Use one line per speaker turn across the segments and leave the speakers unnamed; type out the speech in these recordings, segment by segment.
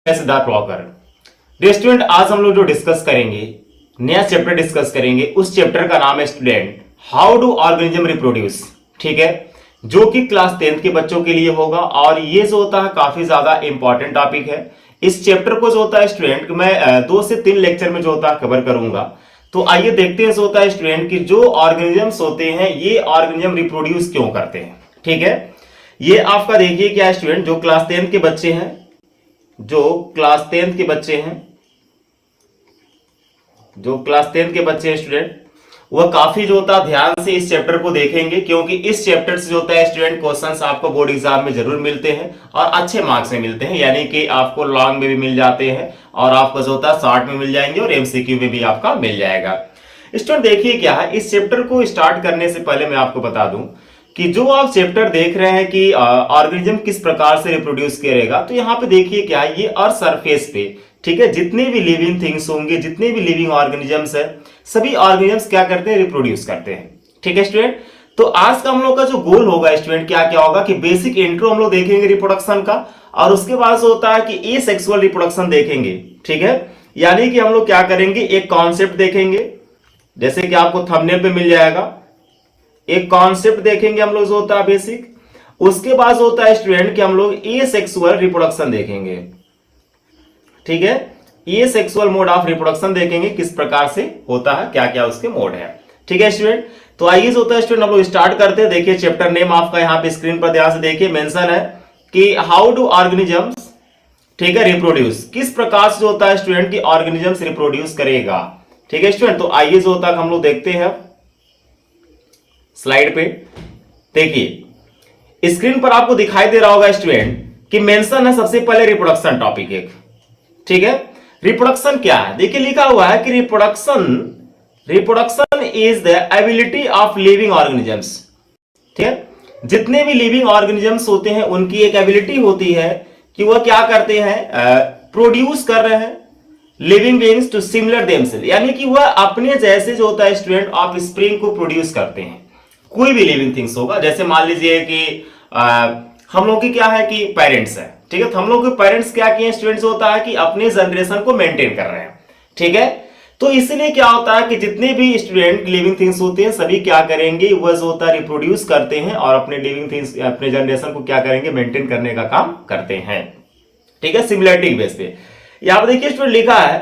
Siddharth walker. Restaurant आज हम लोग जो डिस्कस करेंगे, नया चैप्टर डिस्कस करेंगे, उस चैप्टर का नाम है student how do organism reproduce. ठीक है, जो कि क्लास 10th के बच्चों के लिए होगा और ये जो होता है काफी ज्यादा इंपॉर्टेंट टॉपिक है। इस चैप्टर को जो होता है स्टूडेंट मैं 2 से 3 लेक्चर में जो होता है कवर करूंगा। तो आइए देखते हैं जो होता है स्टूडेंट कि जो ऑर्गेनिजम्स होते हैं ये ऑर्गेनिज्म रिप्रोड्यूस क्यों करते हैं। ठीक है, ये आपका देखिए क्या है स्टूडेंट, जो क्लास 10th के बच्चे हैं, जो क्लास 10th के बच्चे हैं, जो क्लास 10th के बच्चे हैं स्टूडेंट, वह काफी जो होता है ध्यान से इस चैप्टर को देखेंगे, क्योंकि इस चैप्टर से जो होता है स्टूडेंट क्वेश्चंस आपको बोर्ड एग्जाम में जरूर मिलते हैं और अच्छे मार्क्स में मिलते हैं, यानी कि आपको लॉन्ग में भी मिल जाते हैं और आपको जो होता है शॉर्ट में मिल जाएंगे और एमसीक्यू में भी आपका मिल जाएगा। स्टूडेंट देखिए क्या है, इस चैप्टर को स्टार्ट करने से पहले मैं आपको बता दूं कि जो आप चैप्टर देख रहे हैं कि ऑर्गेनिज्म किस प्रकार से रिप्रोड्यूस करेगा, तो यहाँ पे देखिए क्या है, ये अर्थ सरफेस पे, ठीक है, जितने भी लिविंग थिंग्स होंगे, जितने भी लिविंग ऑर्गेनिजम्स है, सभी ऑर्गेनिजम्स क्या करते हैं, रिप्रोड्यूस करते हैं। ठीक है स्टूडेंट, तो आज का हम लोग का जो गोल होगा स्टूडेंट क्या क्या होगा कि बेसिक इंट्रो हम लोग देखेंगे रिप्रोडक्शन का, और उसके बाद होता है कि एसेक्सुअल रिप्रोडक्शन देखेंगे। ठीक है, यानी कि हम लोग क्या करेंगे, एक कॉन्सेप्ट देखेंगे, जैसे कि आपको थंबनेल पे मिल जाएगा, एक कॉन्सेप्ट देखेंगे हम लोग जो होता है बेसिक। उसके बाद होता है स्टूडेंट कि हम लोग एसेक्सुअल रिप्रोडक्शन देखेंगे। ठीक है, एसेक्सुअल मोड ऑफ रिप्रोडक्शन देखेंगे, किस प्रकार से होता है, क्या क्या उसके मोड है। ठीक है स्टूडेंट, तो आइए जो होता है स्टूडेंट हम लोग स्टार्ट करते हैं। देखिए चैप्टर नेम आपका यहाँ पे स्क्रीन पर ध्यान से देखिए मेंशन है कि हाउ डू ऑर्गेनिजम्स, ठीक है, रिप्रोड्यूस, किस प्रकार से जो होता है स्टूडेंट की ऑर्गेनिजम्स रिप्रोड्यूस करेगा। ठीक है स्टूडेंट, तो आइए जो होता है हम लोग देखते हैं स्लाइड पे। देखिए स्क्रीन पर आपको दिखाई दे रहा होगा स्टूडेंट कि मेंशन है सबसे पहले रिप्रोडक्शन टॉपिक एक। ठीक है, रिप्रोडक्शन क्या है, देखिए लिखा हुआ है कि reproduction is the ability of living organisms. ठीक है, जितने भी लिविंग ऑर्गेनिजम्स होते हैं उनकी एक एबिलिटी होती है कि वह क्या करते हैं, प्रोड्यूस कर रहे हैं living beings to similar themselves, यानी कि वह अपने जैसे जो होता है स्टूडेंट ऑफ स्प्रिंग को प्रोड्यूस करते हैं। कोई भी लिविंग थिंग्स होगा, जैसे मान लीजिए कि हम लोग की क्या है कि पेरेंट्स है। ठीक है, तो हम लोग के पेरेंट्स क्या किए स्टूडेंट्स होता है कि अपने जनरेशन को मेंटेन कर रहे हैं। ठीक है, तो इसलिए क्या होता है कि जितने भी स्टूडेंट लिविंग थिंग्स होते हैं सभी क्या करेंगे, वह जो होता है रिप्रोड्यूस करते हैं और अपने लिविंग थिंग्स, अपने जनरेशन को क्या करेंगे, मेंटेन करने का काम करते हैं। ठीक है, सिमिलरिटी बेस पे यहां पर देखिए स्टूडेंट लिखा है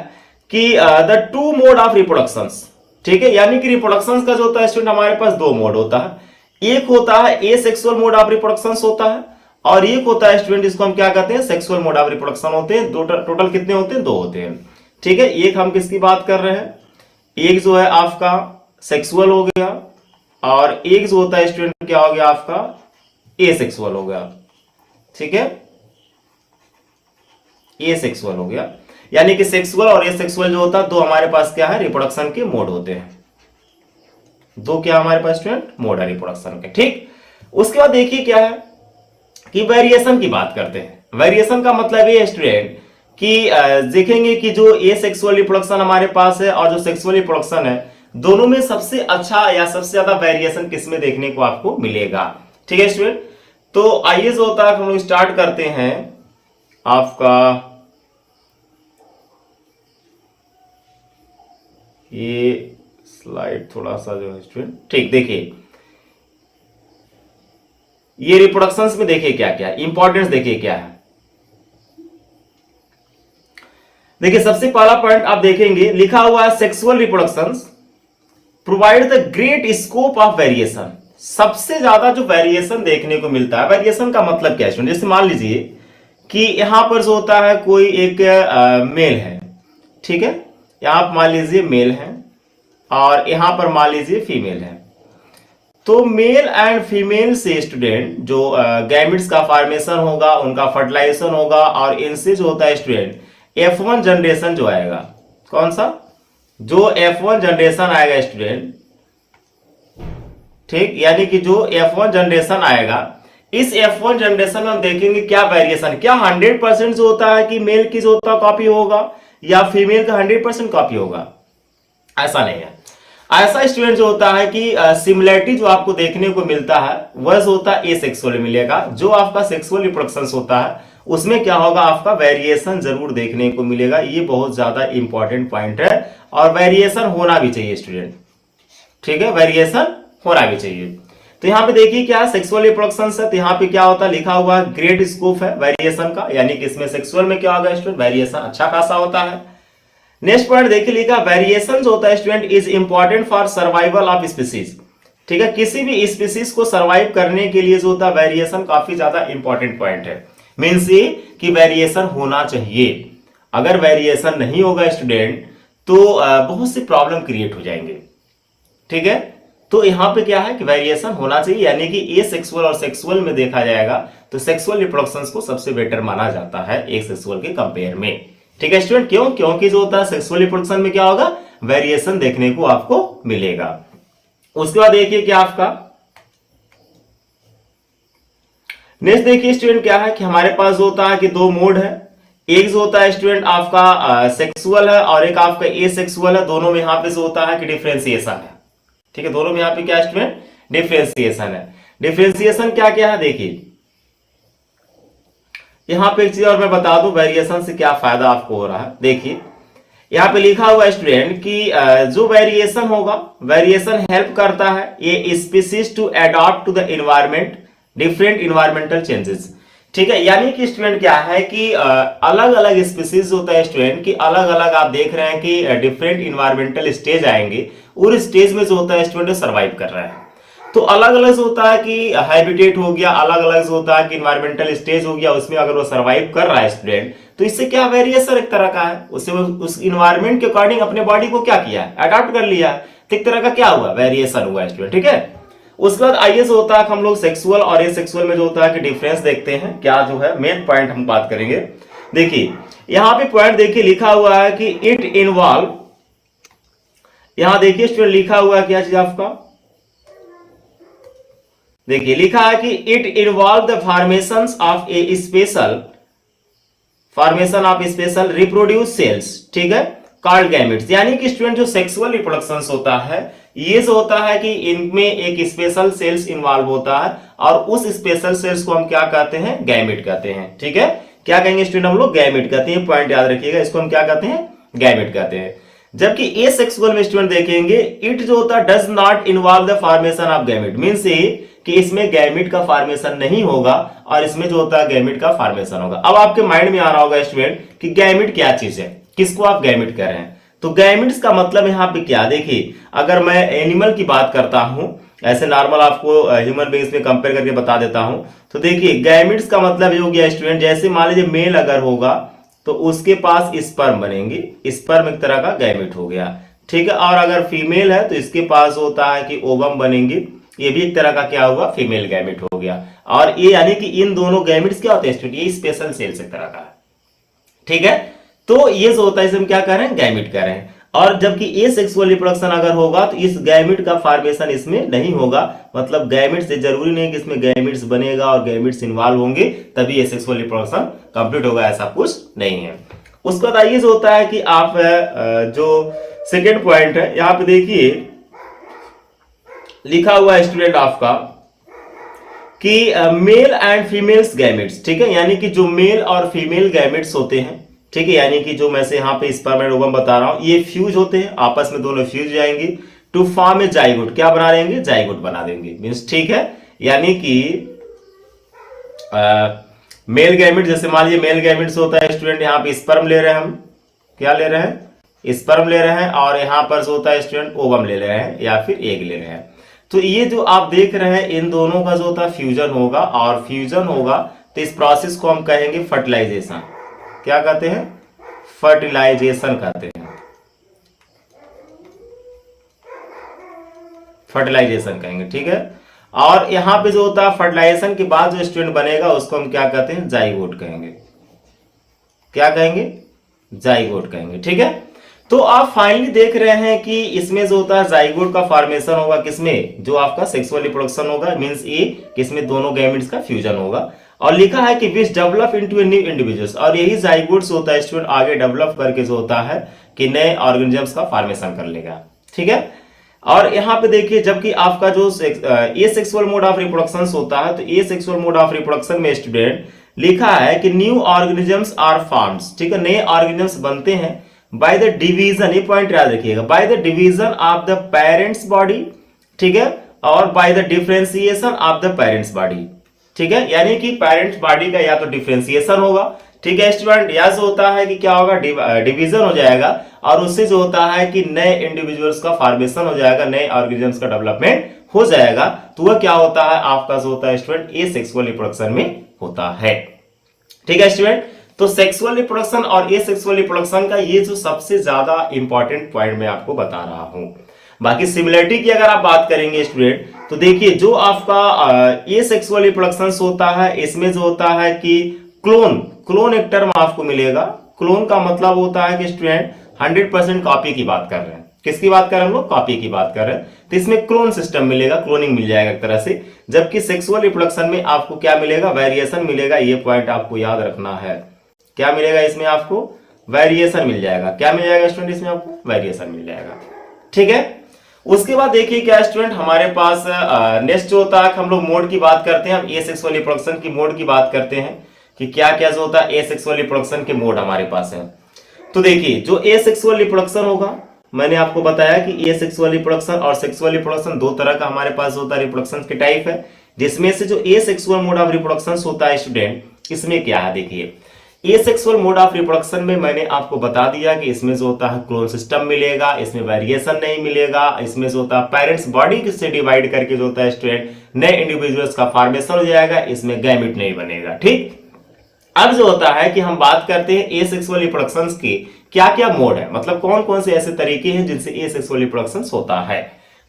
कि द 2 मोड ऑफ रिप्रोडक्शंस। ठीक है, यानी कि रिप्रोडक्शन का जो होता है स्टूडेंट हमारे पास 2 मोड होता है। एक होता है एसेक्सुअल मोड ऑफ रिप्रोडक्शन होता है और एक होता है स्टूडेंट जिसको हम क्या कहते हैं, सेक्सुअल मोड ऑफ रिप्रोडक्शन होते हैं। टोटल कितने होते हैं, 2 होते हैं। ठीक है, एक हम किसकी बात कर रहे हैं, एक जो है आपका सेक्सुअल हो गया और एक जो होता है स्टूडेंट क्या हो गया आपका, एसेक्सुअल हो गया। ठीक है, एसेक्सुअल हो गया, यानी कि सेक्सुअल और एसेक्सुअल जो होता है 2 हमारे पास क्या है, रिप्रोडक्शन के मोड होते हैं। 2 क्या हमारे पास स्टूडेंट, मोड है रिप्रोडक्शन के। ठीक, उसके बाद देखिए क्या है कि वेरिएशन की बात करते हैं। वेरिएशन का मतलब ये स्टूडेंट कि देखेंगे कि जो एसेक्सुअल रिप्रोडक्शन हमारे पास है और जो सेक्सुअल रिप्रोडक्शन है, दोनों में सबसे अच्छा या सबसे ज्यादा वेरिएशन किसमें देखने को आपको मिलेगा। ठीक है स्टूडेंट, तो आइए जो होता है हम लोग स्टार्ट करते हैं आपका ये स्लाइड थोड़ा सा जो है स्टूडेंट, ठीक, देखिए ये रिप्रोडक्शंस में देखिए क्या क्या इंपॉर्टेंस, देखिए क्या है। देखिए सबसे पहला पॉइंट आप देखेंगे लिखा हुआ है sexual reproductions provide the great scope of variation. सबसे ज्यादा जो वेरिएशन देखने को मिलता है, वेरिएशन का मतलब क्या है स्टूडेंट, जैसे मान लीजिए कि यहां पर जो होता है कोई एक मेल है। ठीक है, यहां पर मान लीजिए मेल है और यहां पर मान लीजिए फीमेल है। तो मेल एंड फीमेल से स्टूडेंट जो गैमेट्स का फॉर्मेशन होगा, उनका फर्टिलाइजेशन होगा और इनसे जो होता है स्टूडेंट F1 जनरेशन जो आएगा, कौन सा, जो F1 जनरेशन आएगा स्टूडेंट। ठीक, यानी कि जो F1 जनरेशन आएगा, इस F1 जनरेशन में हम देखेंगे क्या वेरिएशन, क्या 100% जो होता है कि मेल की जो होता है कॉपी होगा या फीमेल का 100% कॉपी होगा, ऐसा नहीं है। ऐसा स्टूडेंट जो होता है कि सिमिलरिटी जो आपको देखने को मिलता है वह जो होता है एसेक्सुअल मिलेगा। जो आपका सेक्सुअल रिप्रोडक्शन होता है उसमें क्या होगा, आपका वेरिएशन जरूर देखने को मिलेगा। ये बहुत ज्यादा इंपॉर्टेंट पॉइंट है और वेरिएशन होना भी चाहिए स्टूडेंट, ठीक है, वेरिएशन होना भी चाहिए। तो यहाँ पे देखिए क्या सेक्सुअल रिप्रोडक्शन है, तो यहाँ पे क्या होता है लिखा हुआ है ग्रेट स्कोप है वेरिएशन का, यानी कि इसमें सेक्सुअल में क्या होगा स्टूडेंट, वेरिएशन अच्छा खासा होता है। नेक्स्ट पॉइंट देखिए लिखा वेरिएशन जो होता है student is important for survival of species, ठीक है, किसी भी स्पीसीज को सर्वाइव करने के लिए जो होता है वेरिएशन काफी ज्यादा इंपॉर्टेंट पॉइंट है। मीन्स ये कि वेरिएशन होना चाहिए, अगर वेरिएशन नहीं होगा स्टूडेंट तो बहुत सी प्रॉब्लम क्रिएट हो जाएंगे, ठीक है। तो यहां पे क्या है कि वेरिएशन होना चाहिए, यानी कि ए सेक्सुअल और सेक्सुअल में देखा जाएगा तो सेक्सुअल रिप्रोडक्शन को सबसे बेटर माना जाता है ए सेक्सुअल के कंपेयर में, ठीक है स्टूडेंट। क्यों, क्योंकि जो होता है सेक्सुअल रिप्रोडक्शन में क्या होगा, वेरिएशन देखने को आपको मिलेगा। उसके बाद देखिए क्या आपका नेक्स्ट देखिए स्टूडेंट क्या है कि हमारे पास जो होता है कि दो मोड है, एक जो होता है स्टूडेंट आपका सेक्सुअल है और एक आपका ए सेक्सुअल है। दोनों में यहां पे जो होता है कि डिफरेंशिएशन है, ठीक है, दोनों में यहां पे क्या स्टूडेंट डिफरेंशिएशन है। डिफरेंशिएशन क्या क्या है देखिए, यहां पे एक चीज और मैं बता दूं वेरिएशन से क्या फायदा आपको हो रहा है। देखिए यहां पे लिखा हुआ है स्टूडेंट कि जो वेरिएशन होगा, वेरिएशन हेल्प करता है ये species to adopt to the environment different environmental changes, ठीक है। यानी कि स्टूडेंट क्या है कि अलग अलग स्पीसीज होता है स्टूडेंट कि अलग अलग आप देख रहे हैं कि डिफरेंट इन्वायरमेंटल स्टेज आएंगे और स्टेज में जो होता है स्टूडेंट सर्वाइव कर रहा है। तो अलग अलग जो होता है कि हैबिटेट हो गया, अलग अलग जो होता है कि इन्वायरमेंटल स्टेज हो गया, उसमें अगर वो सर्वाइव कर रहा है स्टूडेंट तो इससे क्या वेरिएशन एक तरह का है, उससे उस इन्वायरमेंट के अकॉर्डिंग अपने बॉडी को क्या किया है, अडॉप्ट कर लिया, तो एक तरह का क्या हुआ, वेरिएशन हुआ स्टूडेंट, ठीक है। उसके बाद आइए जो होता है हम लोग सेक्सुअल और एसेक्सुअल में जो होता है कि डिफरेंस देखते हैं, क्या जो है मेन पॉइंट हम बात करेंगे। देखिए यहां पे पॉइंट देखिए लिखा हुआ है कि इट इन्वॉल्व, यहां देखिए स्टूडेंट लिखा हुआ है क्या चीज आपका, देखिए लिखा है कि it involve the formation of a special formation of special reproduce cells, ठीक है, कॉल्ड गैमेट्स। यानी कि स्टूडेंट जो सेक्सुअल रिप्रोडक्शन होता है ये जो होता है कि इनमें एक स्पेशल सेल्स इन्वॉल्व होता है और उस स्पेशल सेल्स को हम क्या कहते हैं, गैमेट कहते हैं, ठीक है। क्या कहेंगे स्टूडेंट, हम लोग गैमेट कहते हैं, पॉइंट याद रखिएगा, इसको हम क्या कहते हैं, गैमेट कहते हैं। जबकि ए सेक्सुअल में स्टूडेंट देखेंगे इट जो होता है does not involve the formation of gamete, means कि इसमें गैमेट का फॉर्मेशन नहीं होगा और इसमें जो होता है गैमेट का फॉर्मेशन होगा। अब आपके माइंड में आ रहा होगा स्टूडेंट कि गैमेट क्या चीज है, किसको आप गैमेट कह रहे हैं। तो गैमेट्स का मतलब यहाँ पे क्या, देखिए अगर मैं एनिमल की बात करता हूं, ऐसे नॉर्मल आपको ह्यूमन बींग्स में कंपेयर करके बता देता हूं, तो देखिए गैमेट्स का मतलब ये हो गया स्टूडेंट, जैसे मान लीजिए मेल अगर होगा तो उसके पास स्पर्म बनेंगे, स्पर्म एक तरह का गैमेट हो गया, ठीक है। और अगर फीमेल है तो इसके पास होता है कि ओवम बनेंगे, ये भी एक तरह का क्या हुआ, फीमेल गैमेट हो गया। और ये यानी कि इन दोनों गैमेट्स क्या होते हैं स्टूडेंट, ये स्पेशल सेल्स एक तरह का, ठीक है। तो ये जो होता है इसे हम क्या कर रहे हैं, गैमेट कर रहे हैं। और जबकि ए सेक्सुअल रिप्रोडक्शन अगर होगा तो इस गैमेट का फॉर्मेशन इसमें नहीं होगा, मतलब गैमेट से जरूरी नहीं कि इसमें गैमेट्स बनेगा और गैमेट्स इन्वॉल्व होंगे तभी ए सेक्सुअल रिप्रोडक्शन कंप्लीट होगा, ऐसा कुछ नहीं है। उसके बाद आइए जो होता है कि आप जो सेकेंड पॉइंट है यहां पे देखिए लिखा हुआ है स्टूडेंट आपका कि मेल एंड फीमेल्स गैमेट्स, ठीक है, यानी कि जो मेल और फीमेल गैमेट्स होते हैं, ठीक है, यानी कि जो मैं से यहाँ पे स्पर्म एंड ओवम बता रहा हूं, ये फ्यूज होते हैं, आपस में दोनों फ्यूज जाएंगे टू फॉर्म ए जाइगोट, क्या बना देंगे, जाइगोट बना देंगे, मींस ठीक है। यानी कि मेल गैमेट, जैसे मान लीजिए मेल गैमेट्स होता है स्टूडेंट, यहाँ पे स्पर्म ले रहे हैं हम, क्या ले रहे हैं, स्पर्म ले रहे हैं, और यहाँ पर जो होता है स्टूडेंट ओवम ले रहे हैं या फिर एग ले रहे हैं। तो ये जो आप देख रहे हैं इन दोनों का जो होता है फ्यूजन होगा, और फ्यूजन होगा तो इस प्रोसेस को हम कहेंगे फर्टिलाइजेशन, क्या कहते हैं, फर्टिलाइजेशन कहते हैं, फर्टिलाइजेशन कहेंगे, ठीक है। और यहां पे जो होता है फर्टिलाइजेशन के बाद जो स्टूडेंट बनेगा उसको हम क्या कहते हैं, जाइगोट कहेंगे, क्या कहेंगे, जाइगोट कहेंगे, ठीक है। तो आप फाइनली देख रहे हैं कि इसमें जो होता है जाइगोट का फॉर्मेशन होगा, किसमें, जो आपका सेक्सुअल रिप्रोडक्शन होगा, मींस ए किसमें, दोनों गैमेट्स का फ्यूजन होगा। और लिखा है कि which develop into a new individuals, और यही जाइगोट्स होता है स्टूडेंट आगे डेवलप करके जो होता है कि नए ऑर्गेनिजम्स का फॉर्मेशन कर लेगा, ठीक है। और यहाँ पे देखिए जबकि आपका जो ए सेक्सुअल मोड ऑफ रिप्रोडक्शन होता है, तो ए सेक्सुअल मोड ऑफ रिप्रोडक्शन में स्टूडेंट लिखा है कि न्यू ऑर्गेनिजम्स आर फॉर्म्स, ठीक है, नए ऑर्गेनिजम्स बनते हैं बाय द डिवीजन, ये पॉइंट याद रखिएगा, by the division of the parents body, ठीक है, और by the differentiation of the parents body, ठीक है, यानी कि पेरेंट्स बॉडी का या तो डिफरेंशिएशन होगा, ठीक है स्टूडेंट, या जो होता है कि क्या होगा, डिवीजन हो जाएगा, और उससे जो होता है कि नए इंडिविजुअल्स का फॉर्मेशन हो जाएगा, नए ऑर्गेनिजम्स का डेवलपमेंट हो जाएगा, तो वह क्या होता है आपका जो होता है स्टूडेंट एसेक्सुअल रिप्रोडक्शन में होता है, ठीक है स्टूडेंट। तो सेक्सुअल रिप्रोडक्शन और एसेक्सुअल रिप्रोडक्शन का ये जो सबसे ज्यादा इंपॉर्टेंट पॉइंट मैं आपको बता रहा हूं। बाकी सिमिलरिटी की अगर आप बात करेंगे स्टूडेंट, तो देखिए जो आपका एसेक्सुअल रिप्रोडक्शन होता है, इसमें जो होता है कि क्लोन एक टर्म आपको मिलेगा। क्लोन का मतलब होता है कि स्टूडेंट 100% कॉपी की बात कर रहे हैं। किसकी बात कर रहे हैं हम लोग? कॉपी की बात कर रहे हैं, तो इसमें क्लोन सिस्टम मिलेगा, क्लोनिंग मिल जाएगा एक तरह से। जबकि सेक्सुअल रिप्रोडक्शन में आपको क्या मिलेगा? वेरिएशन मिलेगा। ये पॉइंट आपको याद रखना है। क्या मिलेगा इसमें? आपको वेरिएशन मिल जाएगा। क्या मिल जाएगा स्टूडेंट? इसमें आपको वेरिएशन मिल जाएगा, ठीक है। उसके बाद देखिए क्या स्टूडेंट, हमारे पास नेक्स्ट जो होता है, हम लोग मोड की बात करते हैं। हम एसेक्सुअल रिप्रोडक्शन की मोड की बात करते हैं कि क्या क्या जो होता है एसेक्सुअल रिप्रोडक्शन के मोड हमारे पास है। तो देखिए जो एसेक्सुअल रिप्रोडक्शन होगा, मैंने आपको बताया कि एसेक्सुअल रिप्रोडक्शन और सेक्सुअल रिप्रोडक्शन दो तरह का हमारे पास होता है, रिप्रोडक्शन के टाइप है। जिसमें से जो एसेक्सुअल मोड ऑफ रिप्रोडक्शन होता है स्टूडेंट, इसमें क्या है देखिए, एसेक्सुअल मोड ऑफ रिप्रोडक्शन में मैंने आपको बता दिया कि इसमें जो होता है क्लोन सिस्टम मिलेगा, इसमें वेरिएशन नहीं मिलेगा, इसमें जो होता है पेरेंट्स बॉडी से डिवाइड करके जो होता है स्टूडेंट नए इंडिविजुअल्स का फॉर्मेशन हो जाएगा, इसमें गैमेट नहीं बनेगा, ठीक। अब जो होता है कि हम बात करते हैं एसेक्सुअल रिप्रोडक्शन के क्या क्या मोड है, मतलब कौन कौन से ऐसे तरीके हैं जिनसे एसेक्सुअल रिप्रोडक्शन होता है।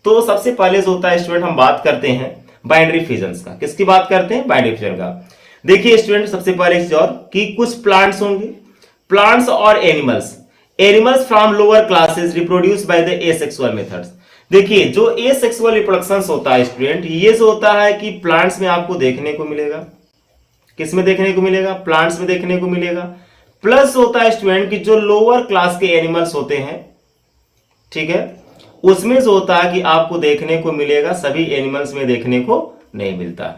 तो सबसे पहले जो होता है स्टूडेंट, हम बात करते हैं बाइनरी फिजन का। किसकी बात करते हैं? बाइनरी फिजन का। देखिए स्टूडेंट, सबसे पहले चीज और कि कुछ प्लांट्स होंगे, प्लांट्स और animals from lower classes reproduce by the asexual methods. देखिए जो एसेक्सुअल रिप्रोडक्शन होता है स्टूडेंट, ये जो होता है कि प्लांट्स में आपको देखने को मिलेगा। किस में देखने को मिलेगा? प्लांट्स में देखने को मिलेगा। प्लस होता है स्टूडेंट कि जो लोअर क्लास के एनिमल्स होते हैं, ठीक है, उसमें जो होता है कि आपको देखने को मिलेगा, सभी एनिमल्स में देखने को नहीं मिलता,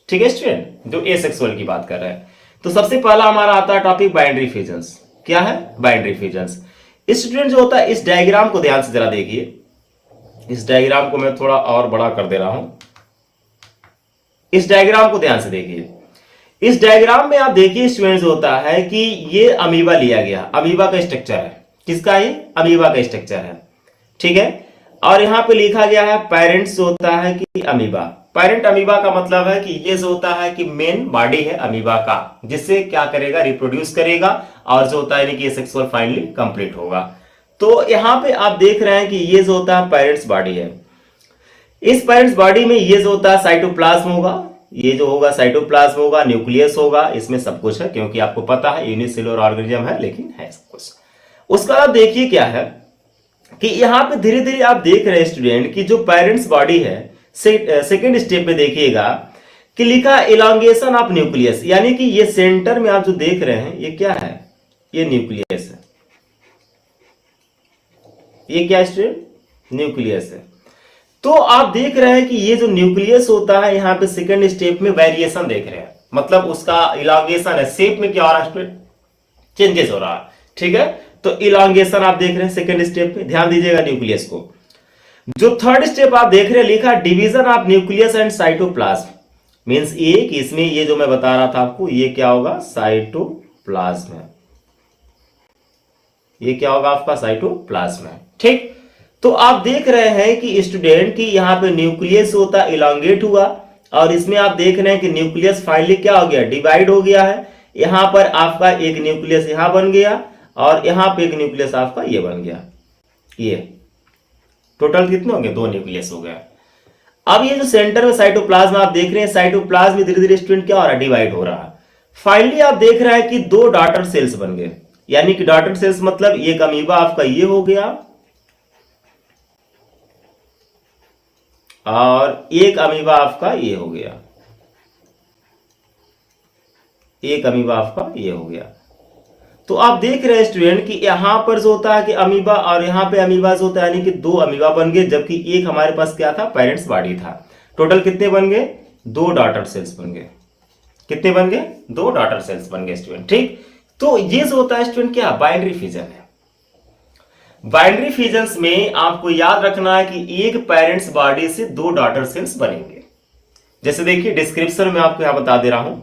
ठीक है स्टूडेंट, जो एसेक्सुअल की बात कर रहे हैं। तो सबसे पहला हमारा आता है टॉपिक बाइनरी फिजन्स। क्या है? बाइनरी फिजन्स। स्टूडेंट जो होता है, इस डायग्राम को ध्यान से जरा देखिए। इस डायग्राम को मैं थोड़ा और बड़ा कर दे रहा हूं। इस डायग्राम को ध्यान से देखिए। इस डायग्राम में आप देखिए स्टूडेंट जो होता है कि ये अमीबा लिया गया, अमीबा का स्ट्रक्चर है। किसका? ये अमीबा का स्ट्रक्चर है, ठीक है। और यहां पे लिखा गया है पेरेंट्स जो होता है कि अमीबा। पेरेंट अमीबा का मतलब है कि ये जो होता है कि मेन बॉडी है अमीबा का, जिससे क्या करेगा? रिप्रोड्यूस करेगा, और जो होता है कि सेक्सुअल फाइनली कंप्लीट होगा। तो यहां पे आप देख रहे हैं कि ये जो होता है पेरेंट्स बॉडी है। इस पेरेंट्स बॉडी में ये जो होता है साइटोप्लाज्म होगा, ये जो होगा साइटोप्लाज्म होगा, न्यूक्लियस होगा, इसमें सब कुछ है, क्योंकि आपको पता है यूनिसेलुलर ऑर्गेनिज्म है, लेकिन है सब कुछ। उसका आप देखिए क्या है कि यहां पे धीरे धीरे आप देख रहे हैं स्टूडेंट कि जो पेरेंट्स बॉडी है, सेकेंड स्टेप में देखिएगा कि लिखा इलांगेशन ऑफ न्यूक्लियस, यानी कि ये सेंटर में आप जो देख रहे हैं ये क्या है? ये न्यूक्लियस है। ये क्या स्टूडेंट? न्यूक्लियस है। तो आप देख रहे हैं कि ये जो न्यूक्लियस होता है, यहां पे सेकंड स्टेप में वेरिएशन देख रहे हैं, मतलब उसका इलांगेशन है, शेप में क्या हो रहा है? चेंजेस हो रहा है, ठीक है। तो इलांगेशन आप देख रहे हैं सेकंड स्टेप में, ध्यान दीजिएगा न्यूक्लियस को। जो थर्ड स्टेप आप देख रहे हैं, लिखा division of nucleus and cytoplasm. Means ये कि इसमें ये जो मैं बता रहा था आपको, ये क्या होगा? साइटोप्लाज्म है। ये क्या होगा आपका? साइटोप्लाज्म है, ठीक। तो आप देख रहे हैं कि स्टूडेंट की यहाँ पे न्यूक्लियस होता इलांगेट हुआ, और इसमें आप देख रहे हैं कि न्यूक्लियस फाइनली क्या हो गया? डिवाइड हो गया है। यहां पर आपका एक न्यूक्लियस यहां बन गया, और यहां पे एक न्यूक्लियस आपका ये बन गया। ये टोटल कितने हो गए? 2 न्यूक्लियस हो गया। अब ये जो सेंटर में साइटोप्लाज्म आप देख रहे हैं, साइटोप्लाज्म में धीरे धीरे स्टूडेंट क्या हो रहा है? डिवाइड हो रहा है। फाइनली आप देख रहे हैं कि 2 डॉटर सेल्स बन गए, यानी कि डॉटर सेल्स मतलब एक अमीबा आपका ये हो गया, और एक अमीबा आपका ये हो गया, एक अमीबा आपका ये हो गया। तो आप देख रहे हैं स्टूडेंट कि यहां पर जो होता है कि अमीबा, और यहां पे अमीबा जो होता है, यानी कि 2 अमीबा बन गए, जबकि एक हमारे पास क्या था? पेरेंट्स बॉडी था। टोटल कितने बन गए? 2 डॉटर सेल्स बन गए, कितने बन गए? 2 डॉटर सेल्स बन गए स्टूडेंट। ठीक, तो ये जो होता है स्टूडेंट क्या? बाइनरी फिजन है। बाइनरी फिजन्स में आपको याद रखना है कि एक पेरेंट्स बॉडी से 2 डॉटर सेल्स बनेंगे। जैसे देखिए डिस्क्रिप्शन में आपको यहां बता दे रहा हूं,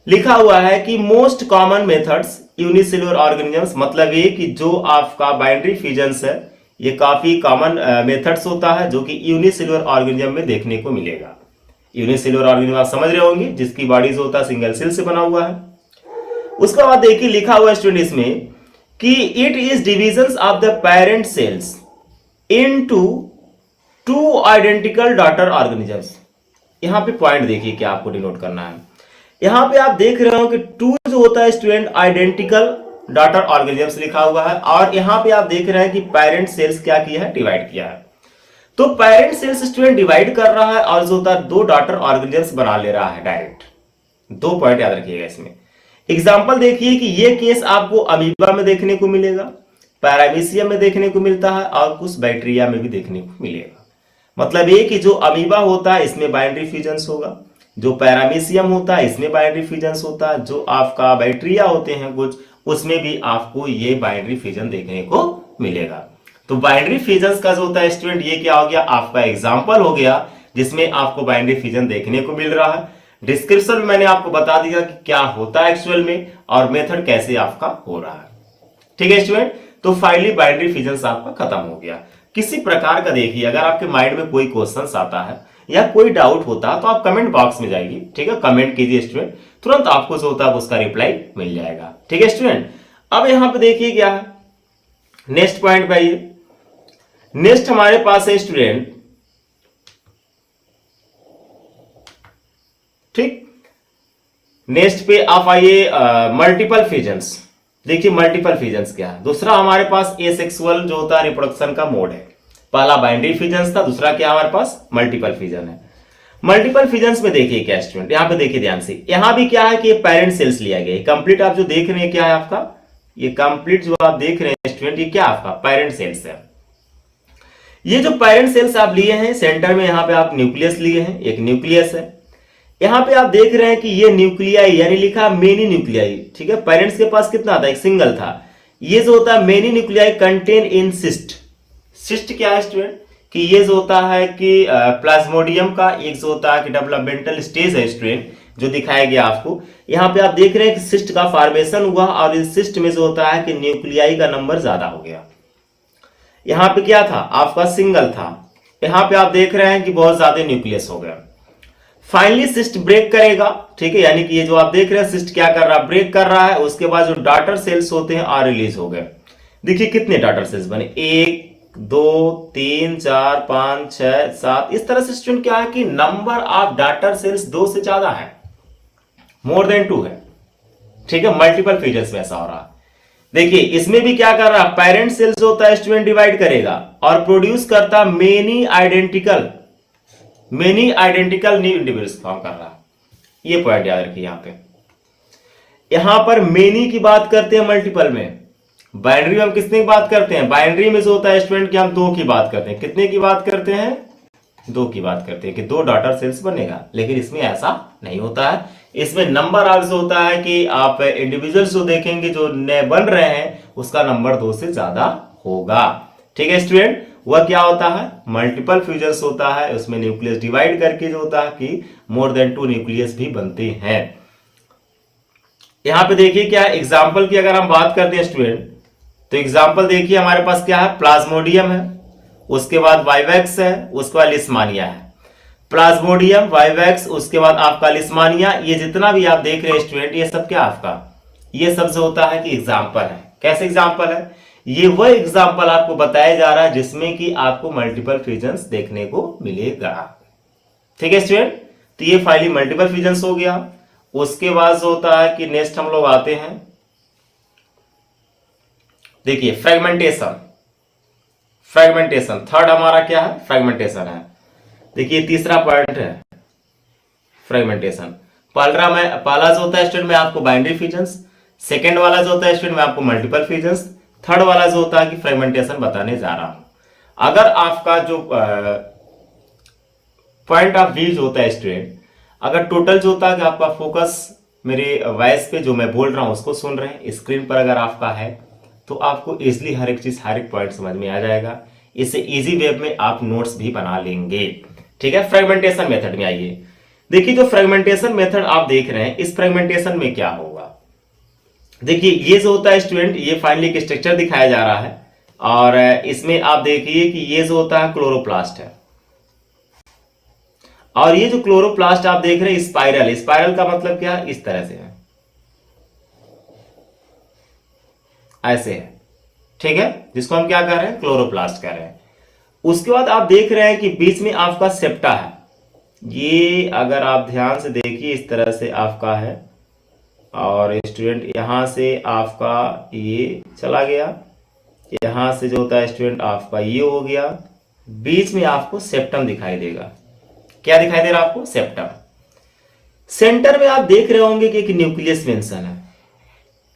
लिखा हुआ है कि most common methods unicellular organisms, मतलब ये कि जो आपका बाइनरी फिजन्स है ये काफी कॉमन मेथड्स होता है जो कि यूनिसेलुलर ऑर्गेनिज्म में देखने को मिलेगा। यूनिसेलुलर ऑर्गेनिज्म आप समझ रहे होंगे जिसकी बॉडी जो होता है सिंगल सेल से बना हुआ है। उसके बाद देखिए लिखा हुआ है स्टूडेंट इसमें कि it is division of the parent cells into 2 identical daughter organisms. यहां पे पॉइंट देखिए क्या आपको डिनोट करना है। यहां पे आप देख रहे हो कि 2 जो होता है स्टूडेंट आइडेंटिकल डॉटर ऑर्गेनिजम्स लिखा हुआ है, और यहां पे आप देख रहे हैं कि पेरेंट सेल्स क्या किया है? डिवाइड किया है। तो पेरेंट सेल्स स्टूडेंट डिवाइड कर रहा है और जो होता है 2 डॉटर ऑर्गेनिजम्स बना ले रहा है डायरेक्ट। 2 पॉइंट याद रखिएगा इसमें। एग्जांपल देखिए कि ये केस आपको अमीबा में देखने को मिलेगा, पैरामीशियम में देखने को मिलता है और कुछ बैक्टीरिया में भी देखने को मिलेगा। मतलब ये कि जो अमीबा होता है इसमें बाइनरी फ्यूजन्स होगा, जो पैरामीशियम होता है इसमें बाइनरी फ्यूजन्स होता है, जो आपका बैक्टीरिया होते हैं कुछ उसमें भी आपको ये बाइनरी फ्यूजन देखने को मिलेगा। तो बाइनरी फ्यूजन्स का जो होता है स्टूडेंट ये क्या हो गया? आपका एग्जांपल हो गया जिसमें आपको बाइनरी फ्यूजन देखने को मिल रहा है। डिस्क्रिप्शन में मैंने आपको बता दिया कि क्या होता है एक्चुअल में और मेथड कैसे आपका हो रहा है। ठीक है स्टूडेंट, तो फाइनली बाइनरी फ्यूजन आपका खत्म हो गया। किसी प्रकार का देखिए अगर आपके माइंड में कोई क्वेश्चन आता है या कोई डाउट होता है तो आप कमेंट बॉक्स में जाइए, ठीक है, कमेंट कीजिए स्टूडेंट, तुरंत आपको जो होता है उसका रिप्लाई मिल जाएगा। ठीक है स्टूडेंट, अब यहां पे देखिए क्या है नेक्स्ट पॉइंट पे आइए। नेक्स्ट हमारे पास है स्टूडेंट, ठीक, नेक्स्ट पे आप आइए मल्टीपल फ्यूजन्स। देखिए मल्टीपल फ्यूजन्स क्या है? दूसरा हमारे पास एसेक्सुअल जो होता है रिप्रोडक्शन का मोड है। पहला बाइनरी फ्यूजन्स था, दूसरा क्या हमारे पास? मल्टीपल फ्यूजन है। मल्टीपल फ्यूजन्स में देखिए क्या स्टूडेंट, यहां पे देखिए ध्यान से, यहां भी क्या है कि पेरेंट सेल्स लिया गया है। कंप्लीट आप जो देख रहे हैं क्या है आपका? ये कंप्लीट जो आप देख रहे हैं स्टूडेंट ये क्या आपका? पेरेंट सेल्स है। ये जो पेरेंट सेल्स आप लिए हैं सेंटर में यहां पे आप न्यूक्लियस लिए हैं, एक न्यूक्लियस है। यहां पे आप देख रहे हैं कि ये न्यूक्लियाई यानी लिखा मेनी न्यूक्लियाई, ठीक है। पेरेंट्स के पास कितना था? एक सिंगल था। ये जो होता है many nuclei contain in cyst. Cyst क्या है स्टूडेंट? कि ये जो होता है कि प्लाज्मोडियम का एक जो होता है कि डेवलपमेंटल स्टेज है स्टूडेंट जो दिखाया गया आपको। यहां पे आप देख रहे हैं कि सिस्ट का फॉर्मेशन हुआ और इस सिस्ट में जो होता है कि न्यूक्लियाई का नंबर ज्यादा हो गया। यहां पे क्या था? आपका सिंगल था। यहां पे आप देख रहे हैं कि बहुत ज्यादा न्यूक्लियस हो गया। फाइनली सिस्ट ब्रेक करेगा, ठीक है, यानी कि ये जो आप देख रहे हैं सिस्ट क्या कर रहा है? ब्रेक कर रहा है। उसके बाद जो डॉटर सेल्स होते हैं और रिलीज हो गए। देखिए कितने डॉटर सेल्स बने? 1 2 3 4 5 6 7। इस तरह से स्टूडेंट क्या है कि नंबर ऑफ डॉटर सेल्स 2 से ज्यादा है, मोर देन 2 है, ठीक है। मल्टीपल फ्यूजन्स में ऐसा हो रहा है। देखिए इसमें भी क्या कर रहा है? पेरेंट सेल्स जो होता है स्टूडेंट डिवाइड करेगा और प्रोड्यूस करता many identical new individuals form कर रहा है। ये पॉइंट याद रखिए। यहां पर मेनी की बात करते हैं मल्टीपल में। बाइनरी में हम किसने की बात करते हैं? बाइनरी में जो होता है स्टूडेंट कि हम 2 की बात करते हैं। कितने की बात करते हैं? 2 की बात करते हैं कि 2 डॉटर सेल्स बनेगा। लेकिन इसमें ऐसा नहीं होता है। इसमें नंबर ऑफ जो होता है कि आप इंडिविजुअल्स जो देखेंगे जो नए बन रहे हैं उसका नंबर 2 से ज्यादा होगा, ठीक है स्टूडेंट। वह क्या होता है? मल्टीपल फ्यूजन्स होता है। उसमें न्यूक्लियस डिवाइड करके जो होता है कि मोर देन 2 न्यूक्लियस भी बनते हैं। यहां पे देखिए क्या एग्जाम्पल की अगर हम बात करते हैं स्टूडेंट तो एग्जाम्पल देखिए हमारे पास क्या है? प्लाज्मोडियम है, उसके बाद वाइवैक्स है, उसके बाद लिस्मानिया है। प्लाज्मोडियम, वाइवैक्स, उसके बाद आपका लिस्मानिया, ये जितना भी आप देख रहे हैं स्टूडेंट ये सब क्या आपका? ये सब जो होता है कि एग्जाम्पल है। कैसे एग्जाम्पल है? ये वह एग्जाम्पल आपको बताया जा रहा है जिसमें कि आपको मल्टीपल फ्यूजन्स देखने को मिलेगा, ठीक है स्टूडेंट। तो ये फाइनली मल्टीपल फ्यूजन्स हो गया। उसके बाद जो होता है कि नेक्स्ट हम लोग आते हैं, देखिए फ्रेगमेंटेशन। थर्ड हमारा क्या है? फ्रेगमेंटेशन है। देखिए तीसरा पॉइंट है फ्रेगमेंटेशन। पहला जो होता है स्टूडेंट में आपको बाइनरी फ्यूजन्स, सेकेंड वाला जो होता है स्टूडेंट में आपको मल्टीपल फ्यूजन्स, थर्ड वाला जो होता है कि फ्रेगमेंटेशन बताने जा रहा हूं। अगर आपका जो पॉइंट ऑफ व्यू जो होता है स्टूडेंट, अगर टोटल जो होता है कि आपका फोकस मेरे वॉइस पे जो मैं बोल रहा हूँ उसको सुन रहे हैं, स्क्रीन पर अगर आपका है तो आपको इजिली हर एक चीज, हर एक पॉइंट समझ में आ जाएगा। इससे इजी वे में आप नोट्स भी बना लेंगे। ठीक है, फ्रेगमेंटेशन मेथड में आइए। देखिए जो फ्रेगमेंटेशन मेथड आप देख रहे हैं, इस फ्रेगमेंटेशन में क्या होगा, देखिए ये जो होता है स्टूडेंट, ये फाइनली एक स्ट्रक्चर दिखाया जा रहा है और इसमें आप देखिए कि ये जो होता है क्लोरोप्लास्ट है, और ये जो क्लोरोप्लास्ट आप देख रहे हैं स्पाइरल, स्पाइरल का मतलब क्या है, इस तरह से है, ऐसे है। ठीक है, जिसको हम क्या कर रहे हैं, क्लोरोप्लास्ट कर रहे हैं। उसके बाद आप देख रहे हैं कि बीच में आपका सेप्टा है, ये अगर आप ध्यान से देखिए इस तरह से आपका है, और स्टूडेंट यहां से आपका ये चला गया, यहां से जो होता है स्टूडेंट आपका ये हो गया, बीच में आपको सेप्टम दिखाई देगा। क्या दिखाई दे रहा है आपको, सेप्टम। सेंटर में आप देख रहे होंगे कि एक न्यूक्लियस मेंशन है।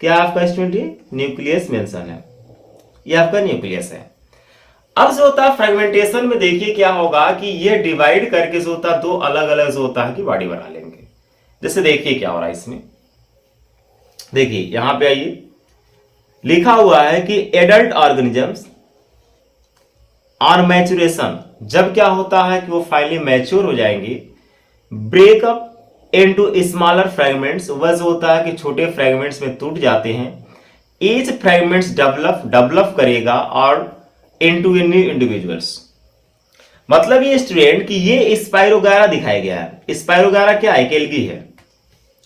क्या आपका स्टूडेंट, ये न्यूक्लियस मेंशन है, ये आपका न्यूक्लियस है। अब जो होता है फ्रेगमेंटेशन में देखिए क्या होगा कि ये डिवाइड करके जो होता है दो अलग अलग जो होता है कि बॉडी बना लेंगे। जैसे देखिए क्या हो रहा है इसमें, देखिए यहां पे आइए, लिखा हुआ है कि एडल्ट ऑर्गेनिजम्स ऑन मैच्योरेशन, जब क्या होता है कि वो फाइनली मैच्योर हो जाएंगे, ब्रेकअप इनटू स्मॉलर फ्रेगमेंट्स, वह जो होता है कि छोटे फ्रेगमेंट्स में टूट जाते हैं। ईच फ्रेगमेंट्स डेवलप करेगा और इनटू न्यू इंडिविजुअल्स। मतलब ये स्टूडेंट कि ये स्पाइरोगायरा दिखाया गया है। स्पाइरोगायरा क्या है, एल्गी है।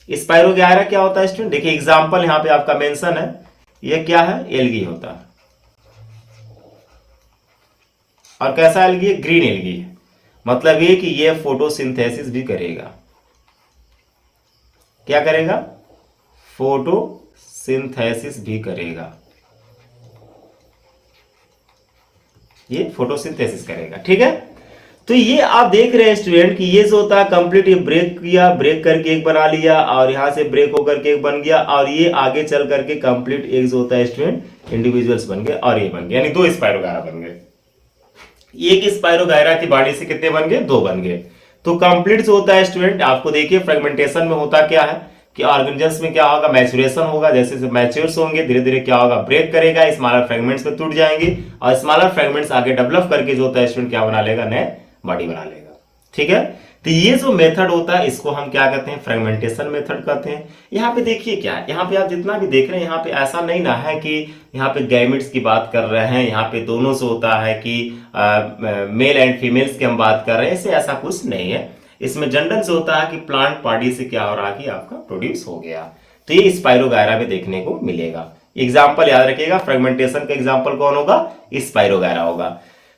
स्पाइरोगायरा क्या होता है स्टूडेंट, देखिए एग्जांपल यहां पे आपका मेंशन है, ये क्या है, एल्गी होता है। और कैसा एल्गी है, ग्रीन एल्गी है। मतलब ये कि ये फोटोसिंथेसिस भी करेगा। क्या करेगा, फोटोसिंथेसिस भी करेगा, ये फोटोसिंथेसिस करेगा। ठीक है, तो ये आप देख रहे हैं स्टूडेंट कि ये जो होता है कंप्लीट, ये ब्रेक किया, ब्रेक करके एक बना लिया, और यहां से ब्रेक होकर के एक बन गया, और ये आगे चल करके कंप्लीट एक जो होता है स्टूडेंट इंडिविजुअल्स बन गए, और ये बन गया, यानी दो स्पाइरोगायरा बन गए। एक स्पाइरोगायरा की बॉडी से कितने बन गए, दो बन गए। तो कंप्लीट जो होता है स्टूडेंट, आपको देखिए फ्रेगमेंटेशन में होता क्या है कि ऑर्गेनिजम्स में क्या होगा, मैच्योरेशन होगा। जैसे जैसे मैच्योर्स होंगे धीरे धीरे क्या होगा, ब्रेक करेगा, स्मॉलर फ्रेगमेंट्स में टूट जाएंगे, और स्मॉलर फ्रेगमेंट्स आगे डेवलप करके जो होता है स्टूडेंट क्या बना लेगा, नए बॉडी बना लेगा। ठीक है, तो ये जो मेथड होता है इसको हम क्या कहते हैं, फ्रेगमेंटेशन मेथड कहते हैं। यहाँ पे देखिए क्या है, यहाँ पे आप जितना भी देख रहे हैं, यहाँ पे ऐसा नहीं ना है कि यहाँ पे गैमेट्स की बात कर रहे हैं, यहाँ पे दोनों से होता है कि मेल एंड फीमेल्स की हम बात कर रहे हैं, इससे ऐसा कुछ नहीं है। इसमें जनरल से होता है कि प्लांट बॉडी से क्या हो रहा है कि आपका प्रोड्यूस हो गया। तो ये स्पाइरोगायरा में देखने को मिलेगा। एग्जाम्पल याद रखिएगा, फ्रेगमेंटेशन का एग्जाम्पल कौन होगा, स्पाइरोगायरा होगा।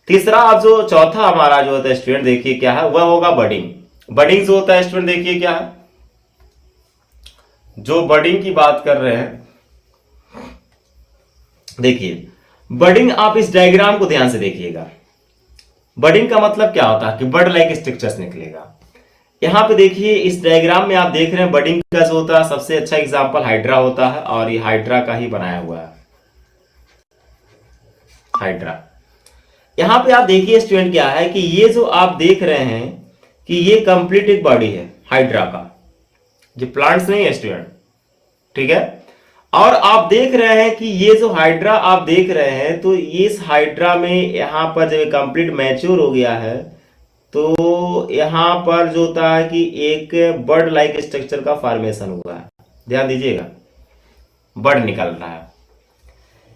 तीसरा, अब जो चौथा हमारा जो होता है स्टूडेंट देखिए क्या है, वह होगा बडिंग। बडिंग जो होता है स्टूडेंट देखिए क्या है, जो बडिंग की बात कर रहे हैं, देखिए बडिंग, आप इस डायग्राम को ध्यान से देखिएगा। बडिंग का मतलब क्या होता है कि बर्ड लाइक स्ट्रक्चर्स निकलेगा। यहां पे देखिए इस डायग्राम में आप देख रहे हैं बडिंग का जो होता है सबसे अच्छा एग्जांपल हाइड्रा होता है, और ये हाइड्रा का ही बनाया हुआ है, हाइड्रा। यहां पे आप देखिए स्टूडेंट क्या है कि ये जो आप देख रहे हैं कि ये कंप्लीट एक बॉडी है हाइड्रा का, जो प्लांट्स नहीं है स्टूडेंट। ठीक है, और आप देख रहे हैं कि ये जो हाइड्रा आप देख रहे हैं, तो इस हाइड्रा में यहां पर जब कंप्लीट मैच्योर हो गया है, तो यहां पर जो होता है कि एक बर्ड लाइक स्ट्रक्चर का फॉर्मेशन हुआ है। ध्यान दीजिएगा, बर्ड निकल रहा है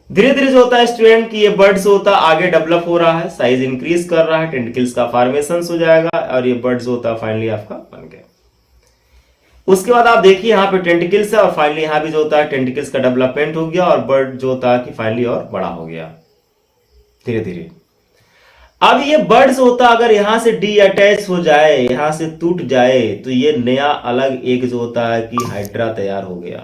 धीरे धीरे जो होता है स्टूडेंट कि ये बर्ड जो होता है आगे डेवलप हो रहा है, साइज इंक्रीज कर रहा है, टेंटिकल्स का फॉर्मेशन हो जाएगा, और ये बर्ड जो होता है फाइनली आपका बन गया। उसके बाद आप देखिए यहाँ पे टेंटिकल्स है, और फाइनली यहाँ भी जो होता है टेंटिकल्स का डेवलपमेंट हो गया, और बर्ड जो होता है कि फाइनली और बड़ा हो गया धीरे धीरे। अब ये बर्ड जो होता है अगर यहां से डी अटैच हो जाए, यहां से टूट जाए, तो ये नया अलग एक जो होता है कि हाइड्रा तैयार हो गया।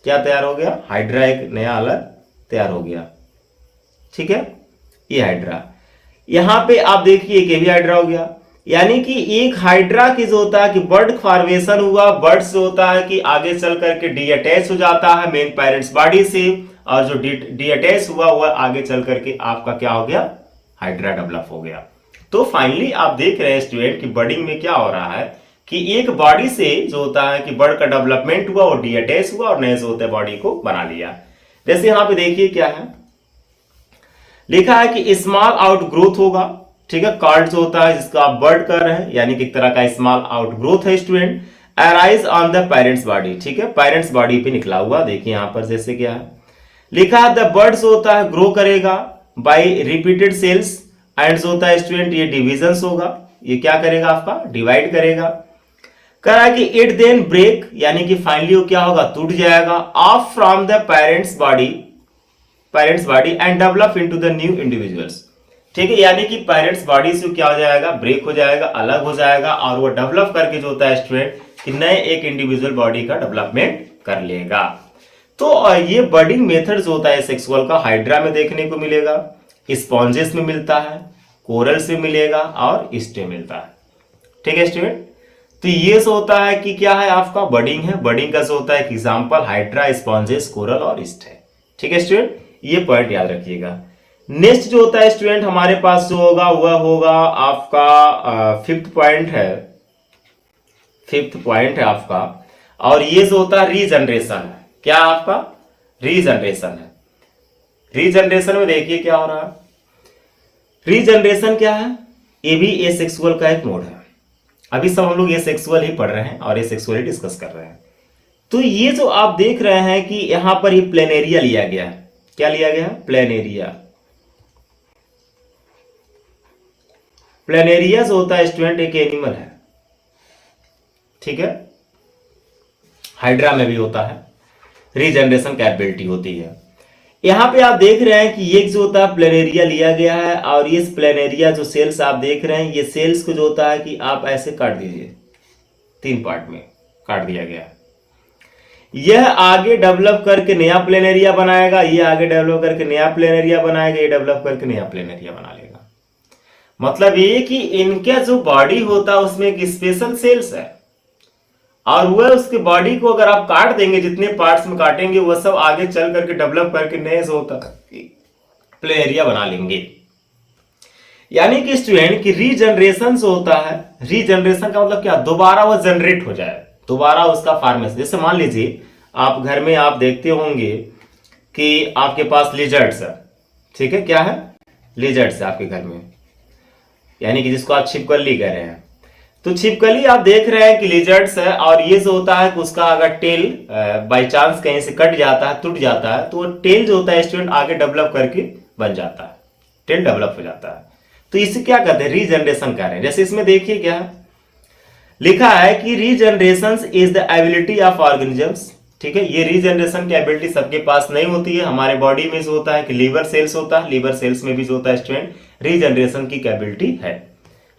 क्या तैयार हो गया, हाइड्रा एक नया अलग तैयार हो गया। ठीक है, ये हाइड्रा, यहां पे आप देखिए एक भी हाइड्रा हो गया, यानी कि एक हाइड्रा की जो होता है कि बर्ड फॉर्मेशन हुआ, बर्ड से होता है कि आगे चल करके डी अटैच हो जाता है मेन पेरेंट्स बॉडी से, और जो डी अटैच हुआ हुआ आगे चल करके आपका क्या हो गया, हाइड्रा डेवलप हो गया। तो फाइनली आप देख रहे हैं स्टूडेंट कि बडिंग में क्या हो रहा है कि एक बॉडी से जो होता है कि बर्ड का डेवलपमेंट हुआ, वो डीअटैच हुआ और नए जो होते हैं बॉडी को बना लिया। जैसे यहां पे देखिए क्या है लिखा है कि स्मॉल आउट ग्रोथ होगा, ठीक है, कॉल्ड जो होता है जिसका आप बर्ड कर रहे हैं, यानी कि एक तरह का स्मॉल आउट ग्रोथ है student, arise on the parents body, ठीक है, पेरेंट्स बॉडी पे निकला हुआ। देखिए यहां पर जैसे क्या है लिखा है द बर्ड जो होता है ग्रो करेगा बाय रिपीटेड सेल्स एंड जो होता है स्टूडेंट ये डिविजन्स होगा, ये क्या करेगा आपका डिवाइड करेगा। कह रहा है कि इट देन ब्रेक, यानी कि फाइनली वो क्या होगा टूट जाएगा, of from the parents body and develop into the new individuals, ठीक है, यानी कि पेरेंट्स बॉडी से क्या हो जाएगा ब्रेक हो जाएगा, अलग हो जाएगा और वो डेवलप करके जो होता है स्टूडेंट कि नए एक इंडिविजुअल बॉडी का डेवलपमेंट कर लेगा। तो ये बर्डिंग मेथड जो होता है सेक्सुअल का हाइड्रा में देखने को मिलेगा, स्पॉन्जेस में मिलता है, कोरल्स में मिलेगा और ईस्ट में मिलता है, ठीक है स्टूडेंट। तो ये जो होता है कि क्या है आपका बर्डिंग है, बर्डिंग का जो होता है एग्जांपल हाइड्रा, स्पॉन्जेस, कोरल और ईस्ट है, ठीक है स्टूडेंट, ये पॉइंट याद रखिएगा। नेक्स्ट जो होता है स्टूडेंट हमारे पास जो होगा वह होगा आपका फिफ्थ पॉइंट है आपका, और ये जो होता है रीजनरेशन है, क्या आपका रीजनरेशन है। रीजनरेशन में देखिए क्या हो रहा है, रीजनरेशन क्या है, ये भी एसेक्सुअल का एक मोड है। अभी सब हम लोग ये सेक्सुअल ही पढ़ रहे हैं और ये सेक्सुअल डिस्कस कर रहे हैं। तो ये जो आप देख रहे हैं कि यहां पर ये प्लेनेरिया लिया गया है, क्या लिया गया है प्लेनेरिया। प्लेनेरिया जो होता है स्टूडेंट एक एनिमल है, ठीक है, हाइड्रा में भी होता है, रीजनरेशन कैपेबिलिटी होती है। यहां पे आप देख रहे हैं कि ये जो होता है प्लेनेरिया लिया गया है और ये प्लेनेरिया जो सेल्स आप देख रहे हैं ये सेल्स को जो होता है कि आप ऐसे काट दीजिए, 3 पार्ट में काट दिया गया है। यह आगे डेवलप करके नया प्लेनेरिया बनाएगा, ये आगे डेवलप करके नया प्लेनेरिया बनाएगा, ये डेवलप करके नया प्लेनेरिया बना लेगा। मतलब ये कि इनका जो बॉडी होता है उसमें एक स्पेशल सेल्स है और वह उसके बॉडी को अगर आप काट देंगे, जितने पार्ट्स में काटेंगे वह सब आगे चल करके डेवलप करके नए जो होता है प्लेनेरिया बना लेंगे। यानी कि स्टूडेंट की रीजनरेशन जो होता है, रीजनरेशन का मतलब क्या, दोबारा वो जनरेट हो जाए, दोबारा उसका फॉर्मेशन। जैसे मान लीजिए आप घर में आप देखते होंगे कि आपके पास लिजर्ड्स है, ठीक है, क्या है लिजर्ड्स है आपके घर में, यानी कि जिसको आप छिपकली कह रहे हैं। तो छिपकली आप देख रहे हैं कि लिजर्ड्स है और ये जो होता है कि उसका अगर टेल बाय चांस कहीं से कट जाता है, टूट जाता है, तो वो टेल जो होता है स्टूडेंट आगे डेवलप करके बन जाता है, टेल डेवलप हो जाता है। तो इसे क्या कहते हैं रीजनरेशन कर रहे हैं। जैसे इसमें देखिए क्या है लिखा है कि regeneration is the ability of organisms, ठीक है, ये रीजनरेशन की एबिलिटी सबके पास नहीं होती है। हमारे बॉडी में जो होता है कि लीवर सेल्स होता है, लीवर सेल्स में भी जो होता है स्टूडेंट रीजनरेशन की कैपेबिलिटी है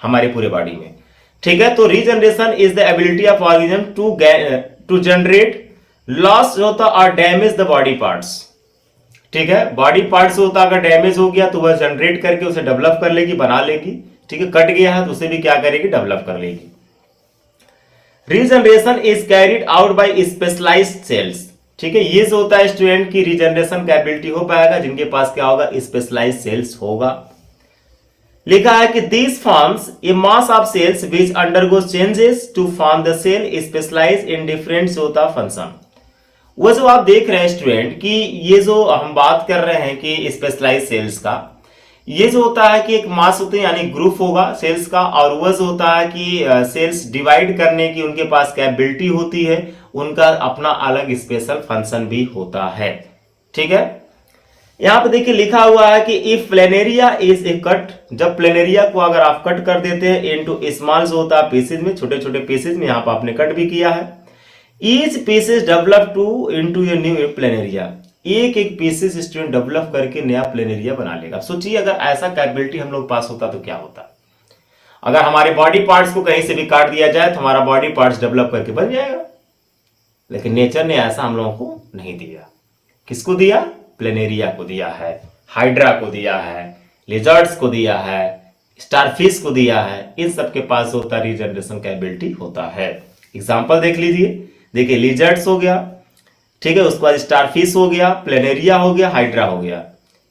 हमारे पूरे बॉडी में, ठीक है। तो regeneration is the ability of organism to generate loss होता और डैमेज द बॉडी पार्ट्स, ठीक है, बॉडी पार्ट्स होता अगर डैमेज हो गया तो वह जनरेट करके उसे डेवलप कर लेगी, बना लेगी, ठीक है, कट गया है तो उसे भी क्या करेगी डेवलप कर लेगी। Regeneration is carried out by specialised cells, ठीक है, ये जो होता है स्टूडेंट की रीजनरेशन कैपेबिलिटी हो पाएगा जिनके पास क्या होगा स्पेशलाइज्ड सेल्स होगा। लिखा है कि this forms a mass of cells which undergo changes to form the cell specialise in different होता फंक्शन। वो जो आप देख रहे हैं स्टूडेंट कि ये जो हम बात कर रहे हैं कि स्पेशलाइज सेल्स का, ये जो होता है कि एक मास होते हैं यानी ग्रुप होगा सेल्स का, और वह जो होता है कि सेल्स डिवाइड करने की उनके पास कैपेबिलिटी होती है, उनका अपना अलग स्पेशल फंक्शन भी होता है, ठीक है। यहां पे देखिए लिखा हुआ है कि if planaria is a cut, जब प्लेनेरिया को अगर आप कट कर देते हैं इनटू स्मॉल जो होता है पीसेज में, छोटे छोटे पीसेज में, यहां पर आपने कट भी किया है, each pieces develop to into a new planaria, एक एक पीसेस स्टूडेंट डेवलप करके नया प्लेनेरिया बना लेगा। सोचिए अगर ऐसा कैपेबिलिटी हम लोग पास होता तो क्या होता। अगर हमारे बॉडी पार्ट्स को कहीं से भी काट दिया जाए तो हमारा बॉडी पार्ट्स डेवलप करके बन जाएगा, लेकिन नेचर ने ऐसा हम लोगों को नहीं दिया। किसको दिया? प्लेनेरिया को दिया है, हाइड्रा को दिया है, लिजर्ड्स को दिया है, स्टारफिश को दिया है, इन सबके पास होता रीजनरेशन कैपेबिलिटी होता है। एग्जांपल देख लीजिए, देखिए लिजर्ड्स हो गया, ठीक है, उसके बाद स्टारफिश हो गया, प्लेनेरिया हो गया, हाइड्रा हो गया।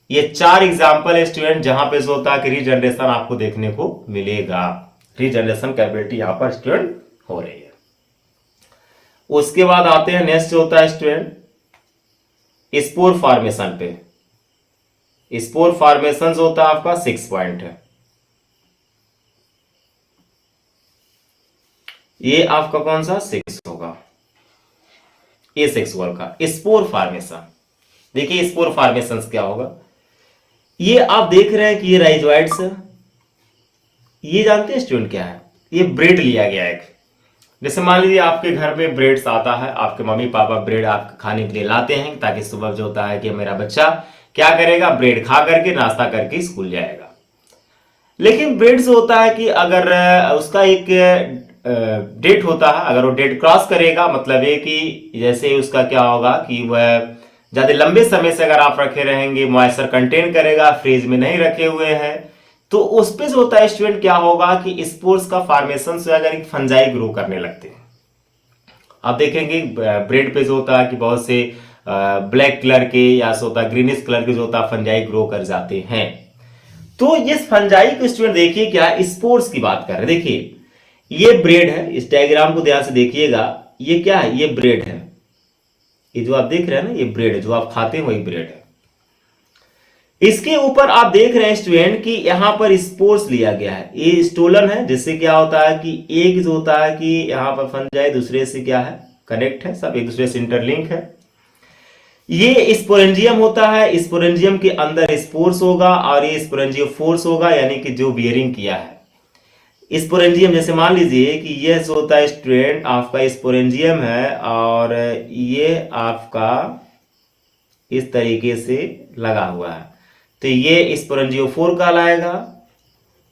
ये 4 एग्जांपल है स्टूडेंट जहां पे जो होता है कि रीजनरेशन आपको देखने को मिलेगा, रीजनरेशन कैपेबिलिटी यहां पर स्टूडेंट हो रही है। उसके बाद आते हैं नेक्स्ट होता है स्टूडेंट स्पोर फॉर्मेशन पे। स्पोर फॉर्मेशन होता है आपका 6 पॉइंट है। ये आपका कौन सा 6 होगा, ए सेक्सुअल का स्पोर फॉर्मेशन। देखिए स्पोर फॉर्मेशन क्या होगा, ये आप देख रहे हैं कि ये राइजोइड्स है। ये जानते हैं स्टूडेंट क्या है, ये ब्रेड लिया गया है। जैसे मान लीजिए आपके घर में ब्रेड आता है, आपके मम्मी पापा ब्रेड आपके खाने के लिए लाते हैं ताकि सुबह जो होता है कि मेरा बच्चा क्या करेगा, ब्रेड खा करके नाश्ता करके स्कूल जाएगा। लेकिन ब्रेड से होता है कि अगर उसका एक डेट होता है, अगर वो डेट क्रॉस करेगा मतलब ये कि जैसे उसका क्या होगा कि वह ज्यादा लंबे समय से अगर आप रखे रहेंगे, मॉइस्चर कंटेन करेगा, फ्रिज में नहीं रखे हुए हैं, तो उस पे जो होता है स्टूडेंट क्या होगा कि स्पोर्स का फॉर्मेशन से अगर फंजाई ग्रो करने लगते हैं। आप देखेंगे ब्रेड पे जो होता है कि बहुत से ब्लैक कलर के या होता है ग्रीनिश कलर के जो होता है फंजाई ग्रो कर जाते हैं। तो इस फंजाई को स्टूडेंट देखिए क्या स्पोर्स की बात कर रहे हैं। देखिए ये ब्रेड है, इस डायग्राम को ध्यान से देखिएगा, ये क्या है, ये ब्रेड है। ये जो आप देख रहे हैं ना, ये ब्रेड है, जो आप खाते हैं वही ब्रेड है। इसके ऊपर आप देख रहे हैं स्टूडेंट कि यहां पर स्पोर्स लिया गया है, ये स्टोलन है, जिससे क्या होता है कि एक जो होता है कि यहां पर फंजाई दूसरे से क्या है कनेक्ट है, सब एक दूसरे से इंटरलिंक है। ये स्पोरेंजियम होता है, स्पोरेंजियम के अंदर स्पोर्स होगा और ये स्पोरेंजियोफोर्स होगा, यानी कि जो बियरिंग किया है। स्पोरेंजियम जैसे मान लीजिए कि ये जो होता है स्टूडेंट आपका स्पोरेंजियम है और ये आपका इस तरीके से लगा हुआ है, तो ये स्पोरेंजियोफोर कहलाएगा